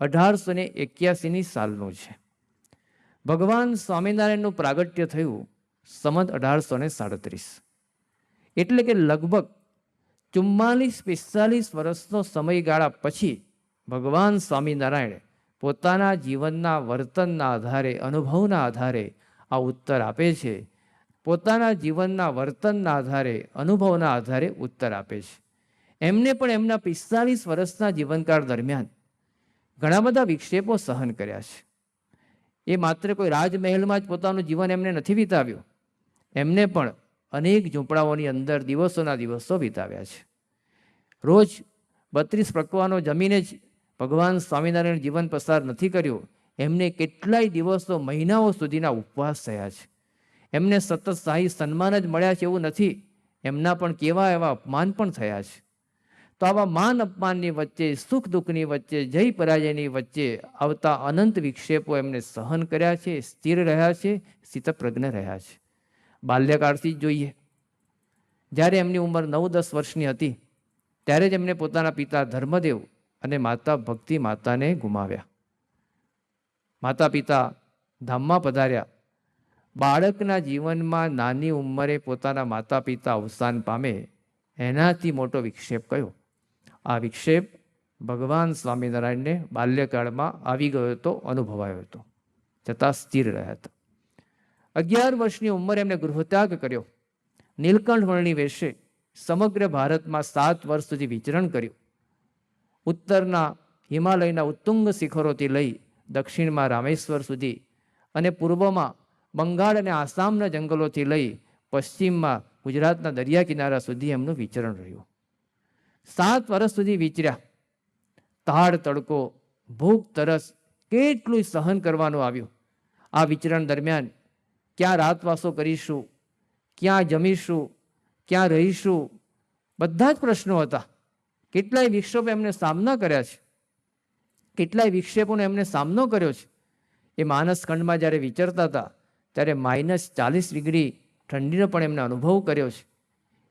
1881 સાલનું છે. ભગવાન સ્વામિનારાયણનું પ્રાગટ્ય થયું સંવંત 1837. એટલે કે લગભગ 44-45 વર્ષનો સમયગાળા પછી ભગવાન સ્વામિનારાયણ પોતાના જીવનના વર્તનના આધારે, અનુભવના આધારે આ ઉત્તર આપે છે. પોતાના જીવનના વર્તનના આધારે, અનુભવના આધારે ઉત્તર આપે છે. એમને પણ એમના 45 વર્ષના જીવનકાળ દરમિયાન ઘણા બધા વિક્ષેપો સહન કર્યા છે. એ માત્ર કોઈ રાજમહેલમાં જ પોતાનું જીવન એમને નથી વિતાવ્યું. એમને પણ અનેક ઝૂંપડાઓની અંદર દિવસોના દિવસો વિતાવ્યા છે. રોજ 32 પકવાનો જમીને જ ભગવાન સ્વામિનારાયણ જીવન પસાર નથી કર્યું. એમને કેટલાય દિવસો, મહિનાઓ સુધીના ઉપવાસ થયા છે. એમને સતત શાહી સન્માન જ મળ્યા છે એવું નથી, એમના પણ કેવા એવા અપમાન પણ થયા છે. તો આવા માન અપમાનની વચ્ચે, સુખ દુઃખની વચ્ચે, જય પરાજયની વચ્ચે આવતા અનંત વિક્ષેપો એમને સહન કર્યા છે, સ્થિર રહ્યા છે, સ્થિતપ્રજ્ઞ રહ્યા છે. બાલ્યકાળથી જ જોઈએ, જ્યારે એમની ઉંમર 9-10 વર્ષની હતી ત્યારે જ એમને પોતાના પિતા ધર્મદેવ અને માતા ભક્તિ માતાને ગુમાવ્યા. માતા પિતા ધામમાં પધાર્યા. બાળકના જીવનમાં નાની ઉંમરે પોતાના માતા પિતા અવસાન પામે એનાથી મોટો વિક્ષેપ કયો? આ વિક્ષેપ ભગવાન સ્વામિનારાયણને બાલ્યકાળમાં આવી ગયો હતો, અનુભવાયો હતો, છતાં સ્થિર રહ્યા હતા. 11 વર્ષની ઉંમરે એમને ગૃહત્યાગ કર્યો. નીલકંઠ વર્ણી વેશે સમગ્ર ભારતમાં 7 વર્ષ સુધી વિચરણ કર્યું. ઉત્તરના હિમાલયના ઉત્તુંગ શિખરોથી લઈ દક્ષિણમાં રામેશ્વર સુધી અને પૂર્વમાં બંગાળ અને આસામના જંગલોથી લઈ પશ્ચિમમાં ગુજરાતના દરિયા કિનારા સુધી એમનું વિચરણ રહ્યું. 7 વર્ષ સુધી વિચર્યા તાળ તડકો, ભૂખ તરસ કેટલું સહન કરવાનું આવ્યું. આ વિચરણ દરમિયાન ક્યાં રાતવાસો કરીશું, ક્યાં જમીશું, ક્યાં રહીશું, બધા જ પ્રશ્નો હતા. કેટલાય વિક્ષેપો એમને સામના કર્યા છે, કેટલાય વિક્ષેપોનો એમને સામનો કર્યો છે. એ માનસ ખંડમાં જ્યારે વિચરતા હતા ત્યારે -40 ઠંડીનો પણ એમને અનુભવ કર્યો છે.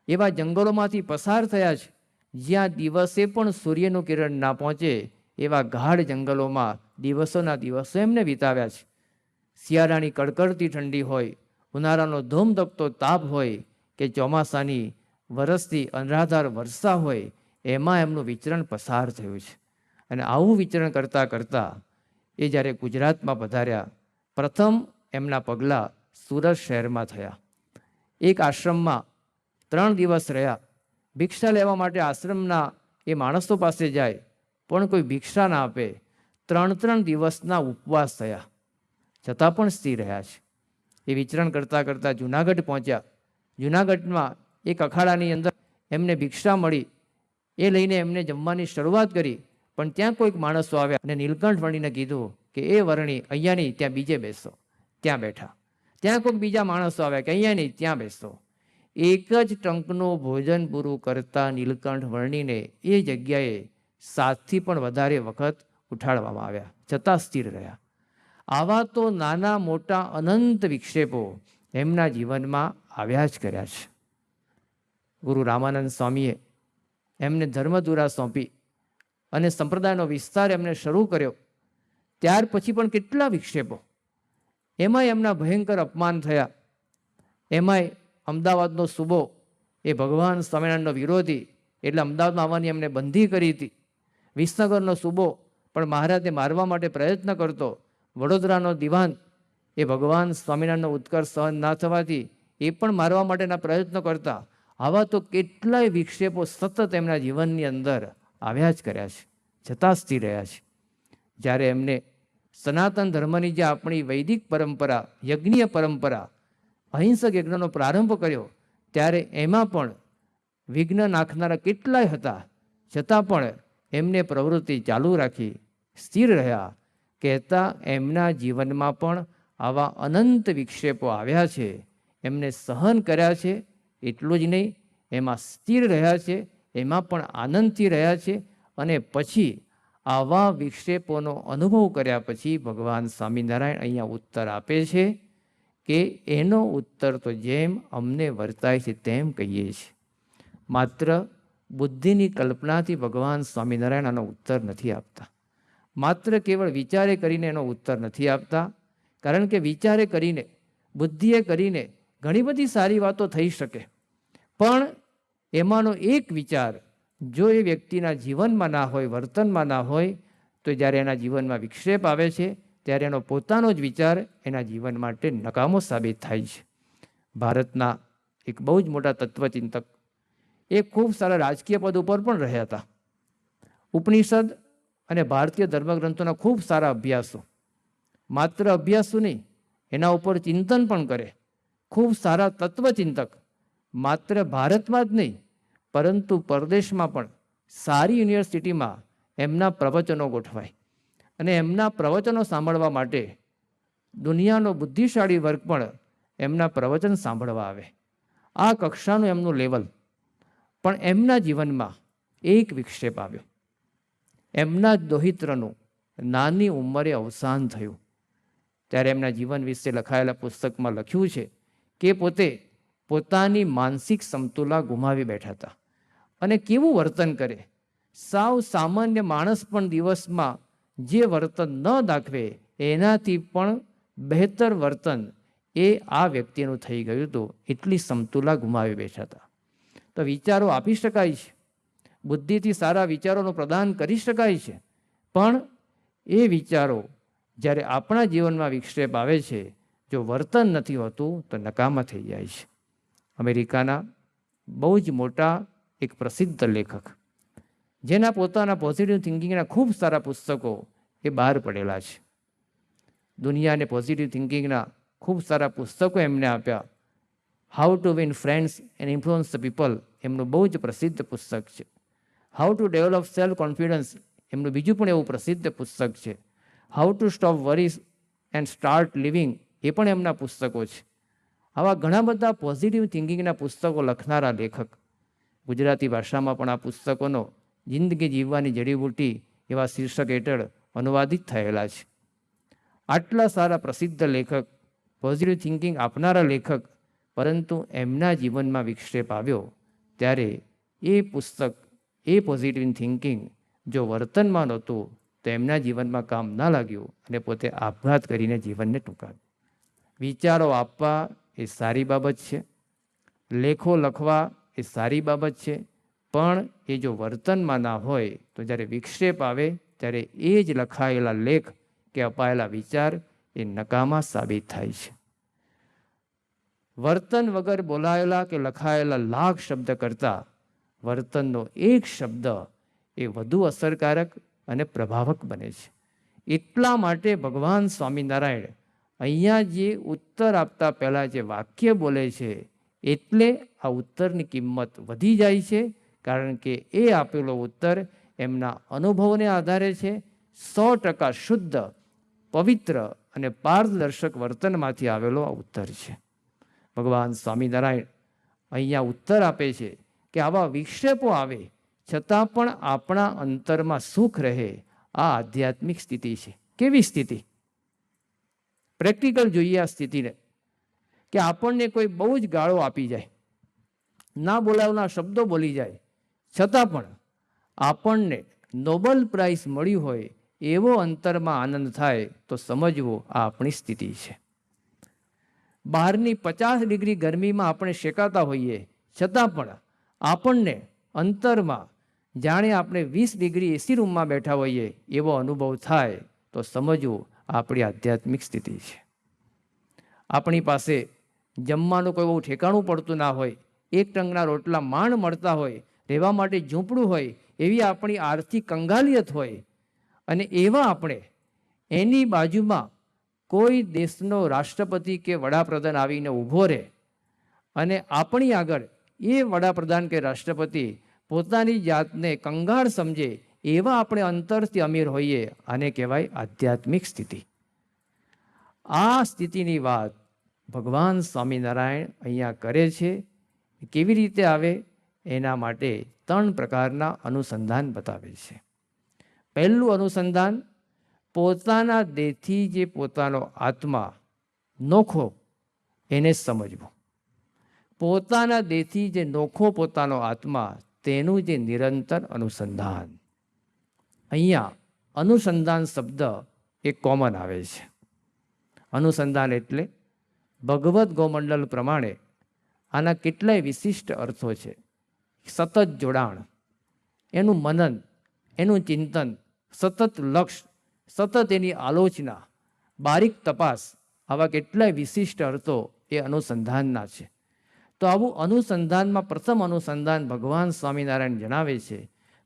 એવા જંગલોમાંથી પસાર થયા છે જ્યાં દિવસે પણ સૂર્યનું કિરણ ના પહોંચે એવા ગાઢ જંગલોમાં દિવસોના દિવસો એમને વિતાવ્યા છે. શિયાળાની કડકડતી ઠંડી હોય, ઉનાળાનો ધોમધપતો તાપ હોય કે ચોમાસાની વરસતી અનરાધાર વર્ષા હોય, એમાં એમનું વિચરણ પસાર થયું છે. અને આવું વિચરણ કરતાં કરતાં એ જ્યારે ગુજરાતમાં પધાર્યા, પ્રથમ એમના પગલાં સુરત શહેરમાં થયા. એક આશ્રમમાં 3 દિવસ રહ્યા. ભિક્ષા લેવા માટે આશ્રમના એ માણસો પાસે જાય, પણ કોઈ ભિક્ષા ના આપે. 3 દિવસના ઉપવાસ થયા, છતાં પણ સ્થિર રહ્યા છે. એ વિચરણ કરતાં કરતાં જુનાગઢ પહોંચ્યા. જુનાગઢમાં એક અખાડાની અંદર એમને ભિક્ષા મળી. એ લઈને એમને જમવાની શરૂઆત કરી, પણ ત્યાં કોઈક માણસો આવ્યા અને નીલકંઠ વર્ણીને કીધું કે એ વર્ણી અહીંયા નહીં, ત્યાં બીજે બેસો. ત્યાં બેઠા. ત્યાં કોઈક બીજા માણસો આવ્યા કે અહીંયા નહીં, ત્યાં બેસો. એક જ ટંકનું ભોજન પૂરું કરતા નીલકંઠ વર્ણીને એ જગ્યાએ 7થી પણ વધારે વખત ઉઠાડવામાં આવ્યા, છતાં સ્થિર રહ્યા. આવા તો નાના મોટા અનંત વિક્ષેપો એમના જીવનમાં આવ્યા જ કર્યા છે. ગુરુ રામાનંદ સ્વામીએ એમને ધર્મધુરા સોંપી અને સંપ્રદાયનો વિસ્તાર એમને શરૂ કર્યો. ત્યાર પછી પણ કેટલા વિક્ષેપો, એમાંય એમના ભયંકર અપમાન થયા. એમાંય અમદાવાદનો સૂબો એ ભગવાન સ્વામિનારાયણનો વિરોધી, એટલે અમદાવાદમાં આવવાની એમને બંધી કરી હતી. વિસનગરનો સૂબો પણ મહારાજને મારવા માટે પ્રયત્ન કરતો. વડોદરાનો દિવાન એ ભગવાન સ્વામિનારાયણનો ઉત્કર્ષ સહન ના થવાથી એ પણ મારવા માટેના પ્રયત્નો કરતા. આવા તો કેટલાય વિક્ષેપો સતત એમના જીવનની અંદર આવ્યા જ કર્યા છે, છતાં સ્થિર રહ્યા છે. જ્યારે એમને સનાતન ધર્મની જે આપણી વૈદિક પરંપરા, યજ્ઞીય પરંપરા, અહિંસક યજ્ઞનો પ્રારંભ કર્યો, ત્યારે એમાં પણ વિઘ્ન નાખનારા કેટલાય હતા, છતાં પણ એમને પ્રવૃત્તિ ચાલુ રાખી, સ્થિર રહ્યા. કહેતા એમના જીવનમાં પણ આવા અનંત વિક્ષેપો આવ્યા છે, એમને સહન કર્યા છે. એટલું જ નહીં, એમાં સ્થિર રહ્યા છે, એમાં પણ આનંદથી રહ્યા છે. અને પછી આવા વિક્ષેપોનો અનુભવ કર્યા પછી ભગવાન સ્વામિનારાયણ અહીંયા ઉત્તર આપે છે કે એનો ઉત્તર તો જેમ અમને વર્તાય છે તેમ કહીએ છીએ. માત્ર બુદ્ધિની કલ્પનાથી ભગવાન સ્વામિનારાયણ આનો ઉત્તર નથી આપતા. માત્ર કેવળ વિચારે કરીને એનો ઉત્તર નથી આપતા. કારણ કે વિચારે કરીને, બુદ્ધિએ કરીને ઘણી બધી સારી વાતો થઈ શકે, પણ એમાંનો એક વિચાર જો એ વ્યક્તિના જીવનમાં ના હોય, વર્તનમાં ના હોય, તો જ્યારે એના જીવનમાં વિક્ષેપ આવે છે ત્યારે એનો પોતાનો જ વિચાર એના જીવન માટે નકામો સાબિત થાય છે. ભારતના એક બહુ જ મોટા તત્વચિંતક, એ ખૂબ સારા રાજકીય પદ ઉપર પણ રહ્યા હતા. ઉપનિષદ અને ભારતીય ધર્મગ્રંથોના ખૂબ સારા અભ્યાસો, માત્ર અભ્યાસો નહીં, એના ઉપર ચિંતન પણ કરે. ખૂબ સારા તત્વચિંતક, માત્ર ભારતમાં જ નહીં પરંતુ પરદેશમાં પણ સારી યુનિવર્સિટીમાં એમના પ્રવચનો ગોઠવાય અને એમના પ્રવચનો સાંભળવા માટે દુનિયાનો બુદ્ધિશાળી વર્ગ પણ એમના પ્રવચન સાંભળવા આવે. આ કક્ષાનું એમનું લેવલ. પણ એમના જીવનમાં એક વિક્ષેપ આવ્યો. એમના જ દોહિત્રનું નાની ઉંમરે અવસાન થયું. ત્યારે એમના જીવન વિશે લખાયેલા પુસ્તકમાં લખ્યું છે કે પોતે પોતાની માનસિક સમતુલા ગુમાવી બેઠા હતા. અને કેવું વર્તન કરે, સાવ સામાન્ય માણસ પણ દિવસમાં જે વર્તન ન દાખવે એનાથી પણ બહેતર વર્તન એ આ વ્યક્તિનું થઈ ગયું હતું. એટલી સમતુલા ગુમાવી બેઠા હતા. તો વિચારો આપી શકાય છે, બુદ્ધિથી સારા વિચારોનું પ્રદાન કરી શકાય છે, પણ એ વિચારો જ્યારે આપણા જીવનમાં વિક્ષેપ આવે છે, જો વર્તન નથી હોતું તો નકામા થઈ જાય છે. અમેરિકાના બહુ જ મોટા એક પ્રસિદ્ધ લેખક, જેના પોતાના પોઝિટિવ થિંકિંગના ખૂબ સારા પુસ્તકો એ બહાર પડેલા છે. દુનિયાને પોઝિટિવ થિંકિંગના ખૂબ સારા પુસ્તકો એમને આપ્યા. How to win friends and influence the people એમનું બહુ જ પ્રસિદ્ધ પુસ્તક છે. How to develop self confidence એમનું બીજું પણ એવું પ્રસિદ્ધ પુસ્તક છે. How to stop worries and start living, એ પણ એમના પુસ્તકો છે. આવા ઘણા બધા પોઝિટિવ થિંકિંગના પુસ્તકો લખનારા લેખક. ગુજરાતી ભાષામાં પણ આ પુસ્તકોનો જિંદગી જીવવાની જડીબુટી એવા શીર્ષક હેઠળ અનુવાદિત થયેલા છે. આટલા સારા પ્રસિદ્ધ લેખક, પોઝિટિવ થિંકિંગ આપનારા લેખક, પરંતુ એમના જીવનમાં વિક્ષેપ આવ્યો ત્યારે એ પુસ્તક, એ પોઝિટિવ થિંકિંગ જો વર્તનમાં નહોતું તો એમના જીવનમાં કામ ના લાગ્યું અને પોતે આપઘાત કરીને જીવનને ટૂંકાવ્યું. વિચારો આપવા એ સારી બાબત છે, લેખો લખવા એ સારી બાબત છે, પણ એ જો વર્તનમાં ના હોય તો જ્યારે વિક્ષેપ આવે ત્યારે એ જ લખાયેલા લેખ કે અપાયેલા વિચાર એ નકામા સાબિત થાય છે. વર્તન વગર બોલાયેલા કે લખાયેલા લાખ શબ્દ કરતાં વર્તનનો એક શબ્દ એ વધુ અસરકારક અને પ્રભાવક બને છે. એટલા માટે ભગવાન સ્વામિનારાયણ અહીંયા જે ઉત્તર આપતા પહેલાં જે વાક્ય બોલે છે એટલે આ ઉત્તરની કિંમત વધી જાય છે, કારણ કે એ આપેલો ઉત્તર એમના અનુભવને આધારે છે, 100% શુદ્ધ, પવિત્ર અને પારદર્શક વર્તનમાંથી આવેલો આ ઉત્તર છે. ભગવાન સ્વામિનારાયણ અહીંયા ઉત્તર આપે છે કે આવા વિક્ષેપો આવે છતાં પણ આપણા અંતરમાં સુખ રહે, આ આધ્યાત્મિક સ્થિતિ છે. કેવી સ્થિતિ? પ્રેક્ટિકલ જોઈએ આ સ્થિતિને, કે આપણને કોઈ બહુ જ ગાળો આપી જાય, ના બોલાવના શબ્દો બોલી જાય, છતાં પણ આપણને નોબલ પ્રાઇઝ મળ્યું હોય એવો અંતરમાં આનંદ થાય તો સમજવું આ આપણી સ્થિતિ છે. બહારની 50 ડિગ્રી ગરમીમાં આપણે શેકાતા હોઈએ છતાં પણ આપણને અંતરમાં જાણે આપણે 20 ડિગ્રી એસી રૂમમાં બેઠા હોઈએ એવો અનુભવ થાય તો સમજવું આપણી આધ્યાત્મિક સ્થિતિ છે. આપણી પાસે જમવાનું કોઈ બહુ ઠેકાણું પડતું ના હોય, એક ટંકના રોટલા માંડ મળતા હોય, રહેવા માટે ઝૂંપડું હોય, એવી આપણી આર્થિક કંગાલિયત હોય, અને એવા આપણે એની બાજુમાં કોઈ દેશનો રાષ્ટ્રપતિ કે વડાપ્રધાન આવીને ઊભો રહે અને આપણી આગળ એ વડાપ્રધાન કે રાષ્ટ્રપતિ પોતાની જાતને કંગાળ સમજે એવા આપણે અંતરથી અમીર હોઈએ, આને કહેવાય આધ્યાત્મિક સ્થિતિ. આ સ્થિતિની વાત ભગવાન સ્વામિનારાયણ અહીંયા કરે છે. કેવી રીતે આવે એના માટે 3 પ્રકારના અનુસંધાન બતાવે છે. પહેલું અનુસંધાન, પોતાના દેહથી જે પોતાનો આત્મા નોખો એને સમજવું. પોતાના દેહથી જે નોખો પોતાનો આત્મા, તેનું જે નિરંતર અનુસંધાન. અહીંયા અનુસંધાન શબ્દ એ કોમન આવે છે. અનુસંધાન એટલે ભગવદ્ ગોમંડલ પ્રમાણે આના કેટલાય વિશિષ્ટ અર્થો છે. સતત જોડાણ, એનું મનન, એનું ચિંતન, સતત લક્ષ્ય, સતત એની આલોચના, બારીક તપાસ, આવા કેટલાય વિશિષ્ટ અર્થો એ અનુસંધાનના છે. તો આવું અનુસંધાનમાં પ્રથમ અનુસંધાન ભગવાન સ્વામિનારાયણ જણાવે છે,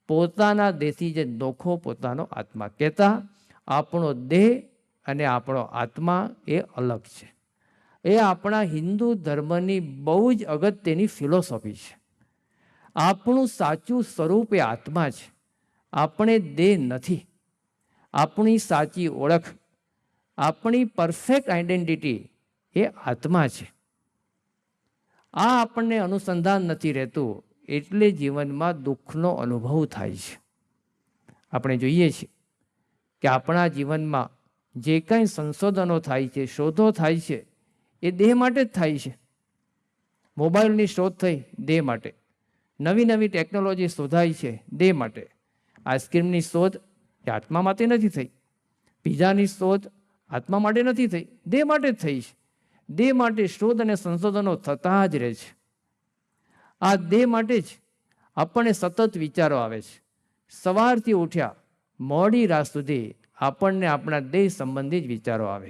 પોતાના દેહથી જે નોખો પોતાનો આત્મા. કહેતા આપણો દેહ અને આપણો આત્મા એ અલગ છે. એ આપણા હિન્દુ ધર્મની બહુ જ અગત્યની ફિલોસોફી છે. આપણું સાચું સ્વરૂપ એ આત્મા છે, આપણે દેહ નથી. આપણી સાચી ઓળખ, આપણી પરફેક્ટ આઈડેન્ટિટી એ આત્મા છે. આ આપણને અનુસંધાન નથી રહેતું એટલે જીવનમાં દુઃખનો અનુભવ થાય છે. આપણે જોઈએ છીએ કે આપણા જીવનમાં જે કંઈ સંશોધનો થાય છે, શોધો થાય છે, એ દેહ માટે જ થાય છે. મોબાઈલની શોધ થઈ દેહ માટે, નવી નવી ટેકનોલોજી શોધાય છે દેહ માટે. આઈસ્ક્રીમની શોધ એ આત્મા માટે નથી થઈ, પીઝાની શોધ આત્મા માટે નથી થઈ, દેહ માટે જ થઈ છે. દેહ માટે શોધ અને સંશોધનો થતા જ રહે છે. આ દેહ માટે જ આપણને સતત વિચારો આવે છે. સવારથી ઉઠ્યા મોડી રાત સુધી આપણને આપણા દેહ સંબંધી જ વિચારો આવે.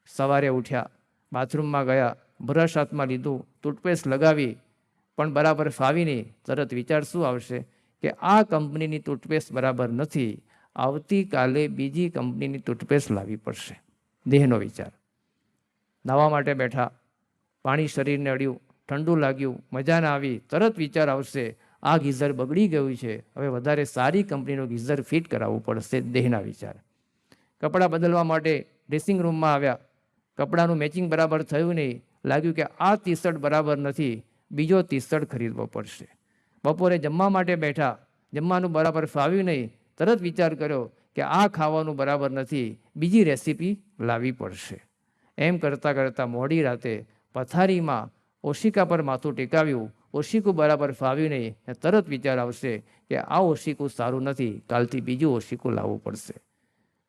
સવારે ઉઠ્યા, બાથરૂમમાં ગયા, બ્રશ હાથમાં લીધું, ટૂથપેસ્ટ લગાવી, પણ બરાબર ફાવી નહીં, તરત વિચાર શું આવશે કે આ કંપનીની ટૂથપેસ્ટ બરાબર નથી, આવતીકાલે બીજી કંપનીની ટૂથપેસ્ટ લાવવી પડશે. દેહનો વિચાર. નાહવા માટે બેઠા, પાણી શરીરને અડ્યું, ઠંડુ લાગ્યું, મજા ના આવી, તરત વિચાર આવશે આ ગીઝર બગડી ગયું છે, હવે વધારે સારી કંપનીનું ગીઝર ફિટ કરાવવું પડશે. દેહના વિચાર. કપડાં બદલવા માટે ડ્રેસિંગ રૂમમાં આવ્યા, કપડાનું મેચિંગ બરાબર થયું નહીં, લાગ્યું કે આ ટી શર્ટ બરાબર નથી, બીજો ટી શર્ટ ખરીદવો પડશે. બપોરે જમવા માટે બેઠા, જમવાનું બરાબર ફાવ્યું નહીં, તરત વિચાર કર્યો કે આ ખાવાનું બરાબર નથી, બીજી રેસીપી લાવવી પડશે. એમ કરતાં કરતાં મોડી રાતે પથારીમાં ઓશિકા પર માથું ટેકાવ્યું, ઓશિકું બરાબર ફાવ્યું નહીં, તરત વિચાર આવશે કે આ ઓશિકું સારું નથી, કાલથી બીજું ઓશિકું લાવવું પડશે.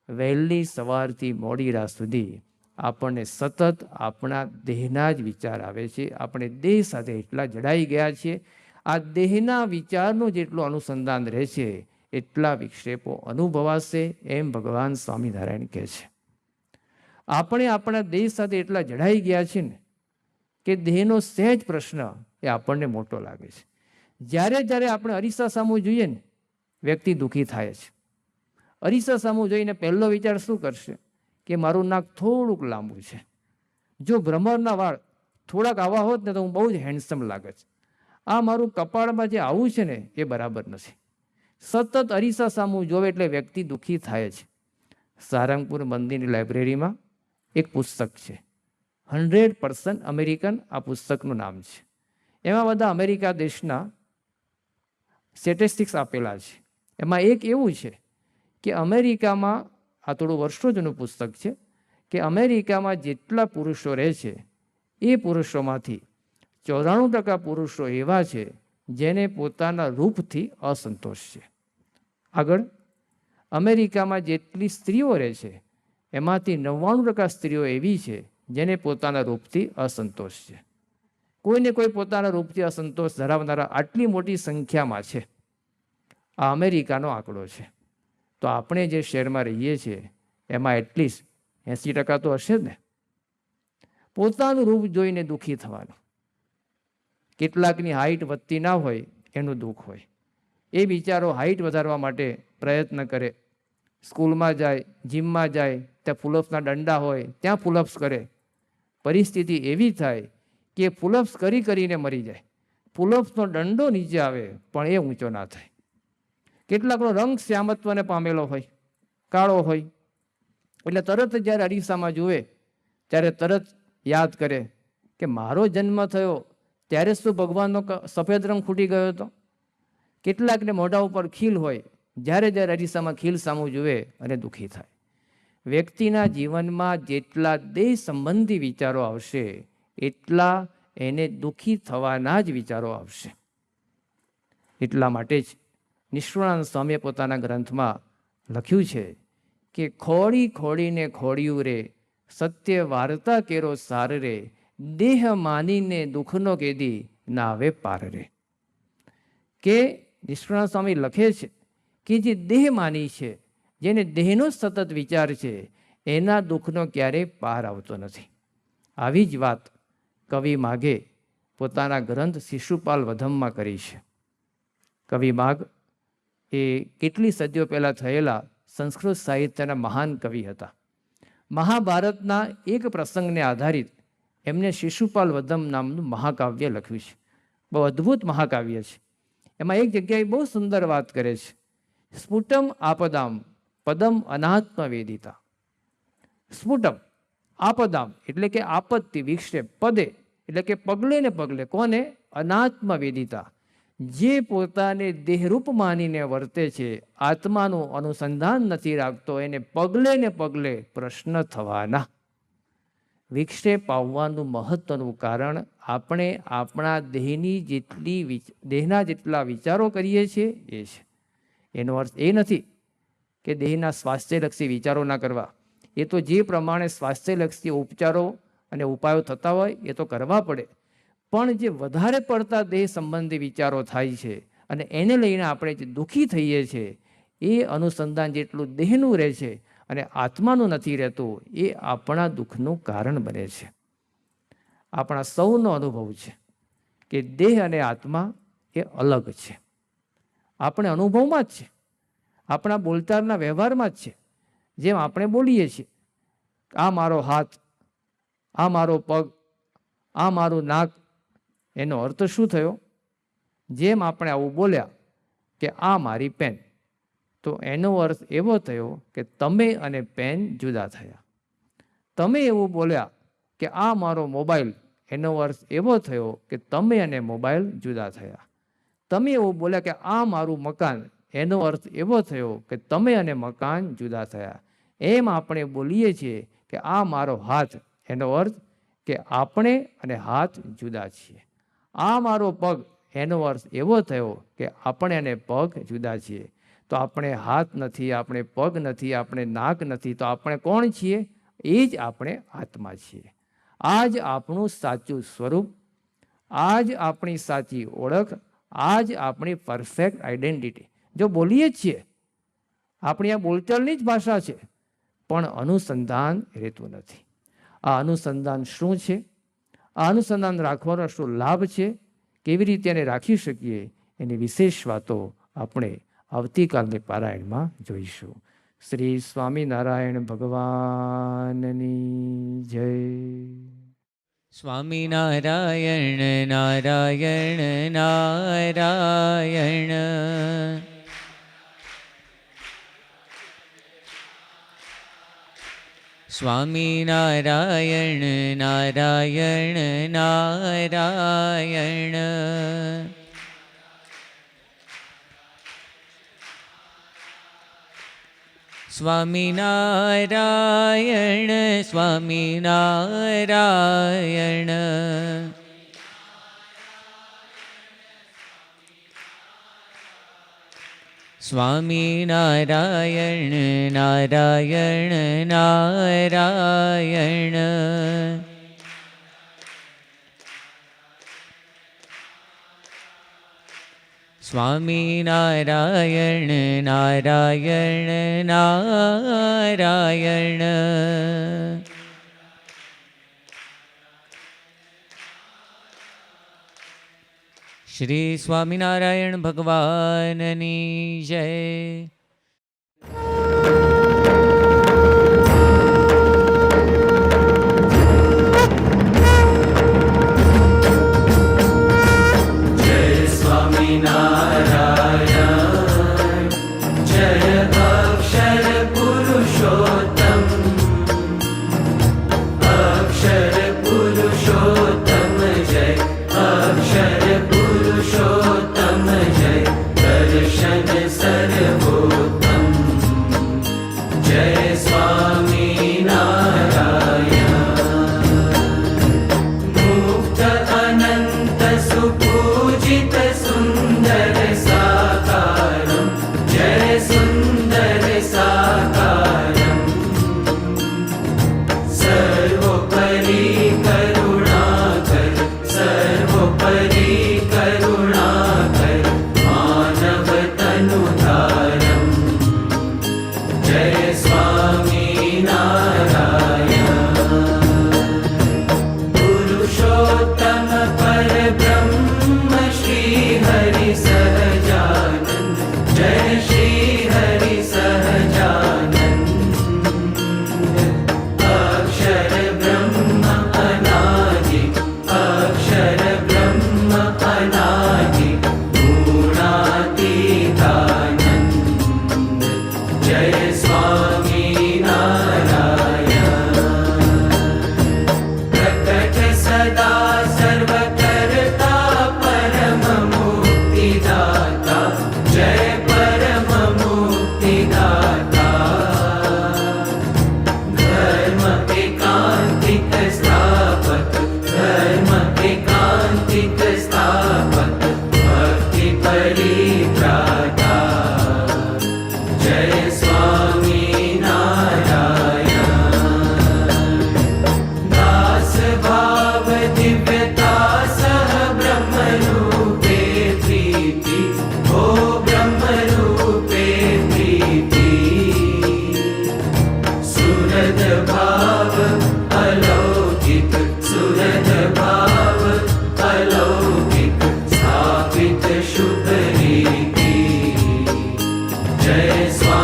વહેલી સવારથી મોડી રાત સુધી આપણને સતત આપણા દેહના જ વિચાર આવે છે. આપણે દેહ સાથે એટલા જડાઈ ગયા છીએ, આ દેહના વિચારનું જેટલું અનુસંધાન રહે છે એટલા વિક્ષેપો અનુભવાશે, એમ ભગવાન સ્વામિનારાયણ કહે છે. આપણે આપણા દેહ સાથે એટલા જડાઈ ગયા છીએ ને કે દેહનો સહેજ પ્રશ્ન એ આપણને મોટો લાગે છે. જ્યારે જ્યારે આપણે અરીસા સામું જોઈએ ને, વ્યક્તિ દુઃખી થાય છે. અરીસા સામું જોઈને પહેલો વિચાર શું કરશે કે મારું નાક થોડુંક લાંબુ છે, જો ભ્રમરના વાળ થોડાક આવા હોત ને તો હું બહુ જ હેન્ડસમ લાગે છે, આ મારું કપાળમાં જે આવું છે ને એ બરાબર નથી. સતત અરીસા સામું જોવે એટલે વ્યક્તિ દુઃખી થાય છે. સારંગપુર મંદિરની લાઇબ્રેરીમાં એક પુસ્તક છે, 100% અમેરિકન આ પુસ્તકનું નામ છે. એમાં બધા અમેરિકા દેશના સ્ટેટિસ્ટિક્સ આપેલા છે. એમાં એક એવું છે કે અમેરિકામાં, આ થોડું વર્ષો જૂનું પુસ્તક છે, કે અમેરિકામાં જેટલા પુરુષો રહે છે એ પુરુષોમાંથી 94% પુરુષો એવા છે જેને પોતાના રૂપથી અસંતોષ છે. આગળ, અમેરિકામાં જેટલી સ્ત્રીઓ રહે છે એમાંથી 99% સ્ત્રીઓ એવી છે જેને પોતાના રૂપથી અસંતોષ છે. કોઈને કોઈ પોતાના રૂપથી અસંતોષ ધરાવનારા આટલી મોટી સંખ્યામાં છે. આ અમેરિકાનો આંકડો છે. તો આપણે જે શહેરમાં રહીએ છીએ એમાં એટલીસ્ટ 80% તો હશે જ ને. પોતાનું રૂપ જોઈને દુઃખી થવાનું. કેટલાકની હાઇટ વધતી ના હોય એનું દુઃખ હોય, એ બિચારો હાઇટ વધારવા માટે પ્રયત્ન કરે, સ્કૂલમાં જાય, જીમમાં જાય, ત્યાં પુલઅપ્સના દંડા હોય ત્યાં પુલઅપ્સ કરે. પરિસ્થિતિ એવી થાય કે પુલઅપ્સ કરી કરીને મરી જાય. પુલઅપ્સનો દંડો નીચે આવે પણ એ ઊંચો ના થાય. કેટલાકનો રંગ શ્યામત્વને પામેલો હોય, કાળો હોય, એટલે તરત જ્યારે અરીસામાં જુએ ત્યારે તરત યાદ કરે કે મારો જન્મ થયો ત્યારે શું ભગવાનનો સફેદ રંગ ફૂટી ગયો હતો. કેટલાકને મોઢા ઉપર ખીલ હોય, જ્યારે જ્યારે અરીસામાં ખીલ સામું જુએ અને દુઃખી થાય. વ્યક્તિના જીવનમાં જેટલા દેહ સંબંધી વિચારો આવશે એટલા એને દુઃખી થવાના જ વિચારો આવશે. એટલા માટે જ નિષ્ણાંત સ્વામીએ પોતાના ગ્રંથમાં લખ્યું છે કે ખોડી ખોડીને ખોડિયું રે, સત્ય વાર્તા કેરો સાર રે, દેહ માનીને દુઃખનો કેદી ના આવે પાર રે. કે નિષ્ણાંત સ્વામી લખે છે કે જે દેહ માની છે, જેને દેહનો સતત વિચાર છે, એના દુઃખનો ક્યારેય પાર આવતો નથી. આવી જ વાત કવિ માઘે પોતાના ગ્રંથ શિશુપાલ વધમમાં કરી છે. કવિ માઘ એ કેટલી સદીઓ પહેલાં થયેલા સંસ્કૃત સાહિત્યના મહાન કવિ હતા. મહાભારતના એક પ્રસંગને આધારિત એમને શિશુપાલ વધમ નામનું મહાકાવ્ય લખ્યું છે. બહુ અદ્ભુત મહાકાવ્ય છે. એમાં એક જગ્યાએ બહુ સુંદર વાત કરે છે. સ્ફુટમ આપદામ પદમ અનાત્મ વેદિતા. સ્ફુટમ આપદામ એટલે કે આપત્તિ, વિક્ષેપ, પદે એટલે કે પગલે ને પગલે, કોને? અનાત્મ વેદિતા. જે પોતાને દેહરૂપ માનીને વર્તે છે, આત્માનું અનુસંધાન નથી રાખતો, એને પગલે ને પગલે પ્રશ્ન થવાના. વિક્ષેપ આવવાનું મહત્વનું કારણ આપણે આપણા દેહના જેટલા વિચારો કરીએ છીએ એ છે. એનો અર્થ એ નથી કે દેહના સ્વાસ્થ્યલક્ષી વિચારો ના કરવા. એ તો જે પ્રમાણે સ્વાસ્થ્યલક્ષી ઉપચારો અને ઉપાયો થતા હોય એ તો કરવા પડે. પણ જે વધારે પડતા દેહ સંબંધી વિચારો થાય છે અને એને લઈને આપણે જે દુઃખી થઈએ છીએ, એ અનુસંધાન જેટલું દેહનું રહે છે અને આત્માનું નથી રહેતું, એ આપણા દુઃખનું કારણ બને છે. આપણા સૌનો અનુભવ છે કે દેહ અને આત્મા એ અલગ છે. આપણે અનુભવમાં જ છે, આપણા બોલચાલના વ્યવહારમાં જ છે. જેમ આપણે બોલીએ છીએ, આ મારો હાથ, આ મારો પગ, આ મારું નાક, એનો અર્થ શું થયો? જેમ આપણે આવું બોલ્યા કે આ મારી પેન, તો એનો અર્થ એવો થયો કે તમે અને પેન જુદા થયા. તમે એવું બોલ્યા કે આ મારો મોબાઈલ, એનો અર્થ એવો થયો કે તમે અને મોબાઈલ જુદા થયા. તમે એવું બોલ્યા કે આ મારું મકાન, એનો અર્થ એવો થયો કે તમે અને મકાન જુદા થયા. એમ આપણે બોલીએ છીએ કે આ મારો હાથ, એનો અર્થ કે આપણે અને હાથ જુદા છીએ. આ મારો પગ, એનો અર્થ એવો થયો કે આપણે અને પગ જુદા છીએ. તો આપણે હાથ નથી, આપણે પગ નથી, આપણે નાક નથી, તો આપણે કોણ છીએ? એ જ આપણે આત્મા છીએ. આ જ આપણું સાચું સ્વરૂપ, આ જ આપણી સાચી ઓળખ, આ જ આપણી પરફેક્ટ આઈડેન્ટિટી. જો બોલીએ જ છીએ, આપણી આ બોલચાલની જ ભાષા છે, પણ અનુસંધાન રહેતું નથી. આ અનુસંધાન શું છે? આ અનુસંધાન રાખવાનો શું લાભ છે? કેવી રીતે એને રાખી શકીએ? એની વિશેષ વાતો આપણે આવતીકાલની પારાયણમાં જોઈશું. શ્રી સ્વામિનારાયણ ભગવાનની જય. સ્વામિનારાયણ નારાયણ નારાયણ. સ્વામિનારાયણ નારાયણ નારાયણ. સ્વામિનારાયણ સ્વામિનારાયણ. સ્વામિનારાયણ નારાયણ નારાયણ. સ્વામિનારાયણ નારાયણ નારાયણ. શ્રી સ્વામિનારાયણ ભગવાનની જય. जय स्वामी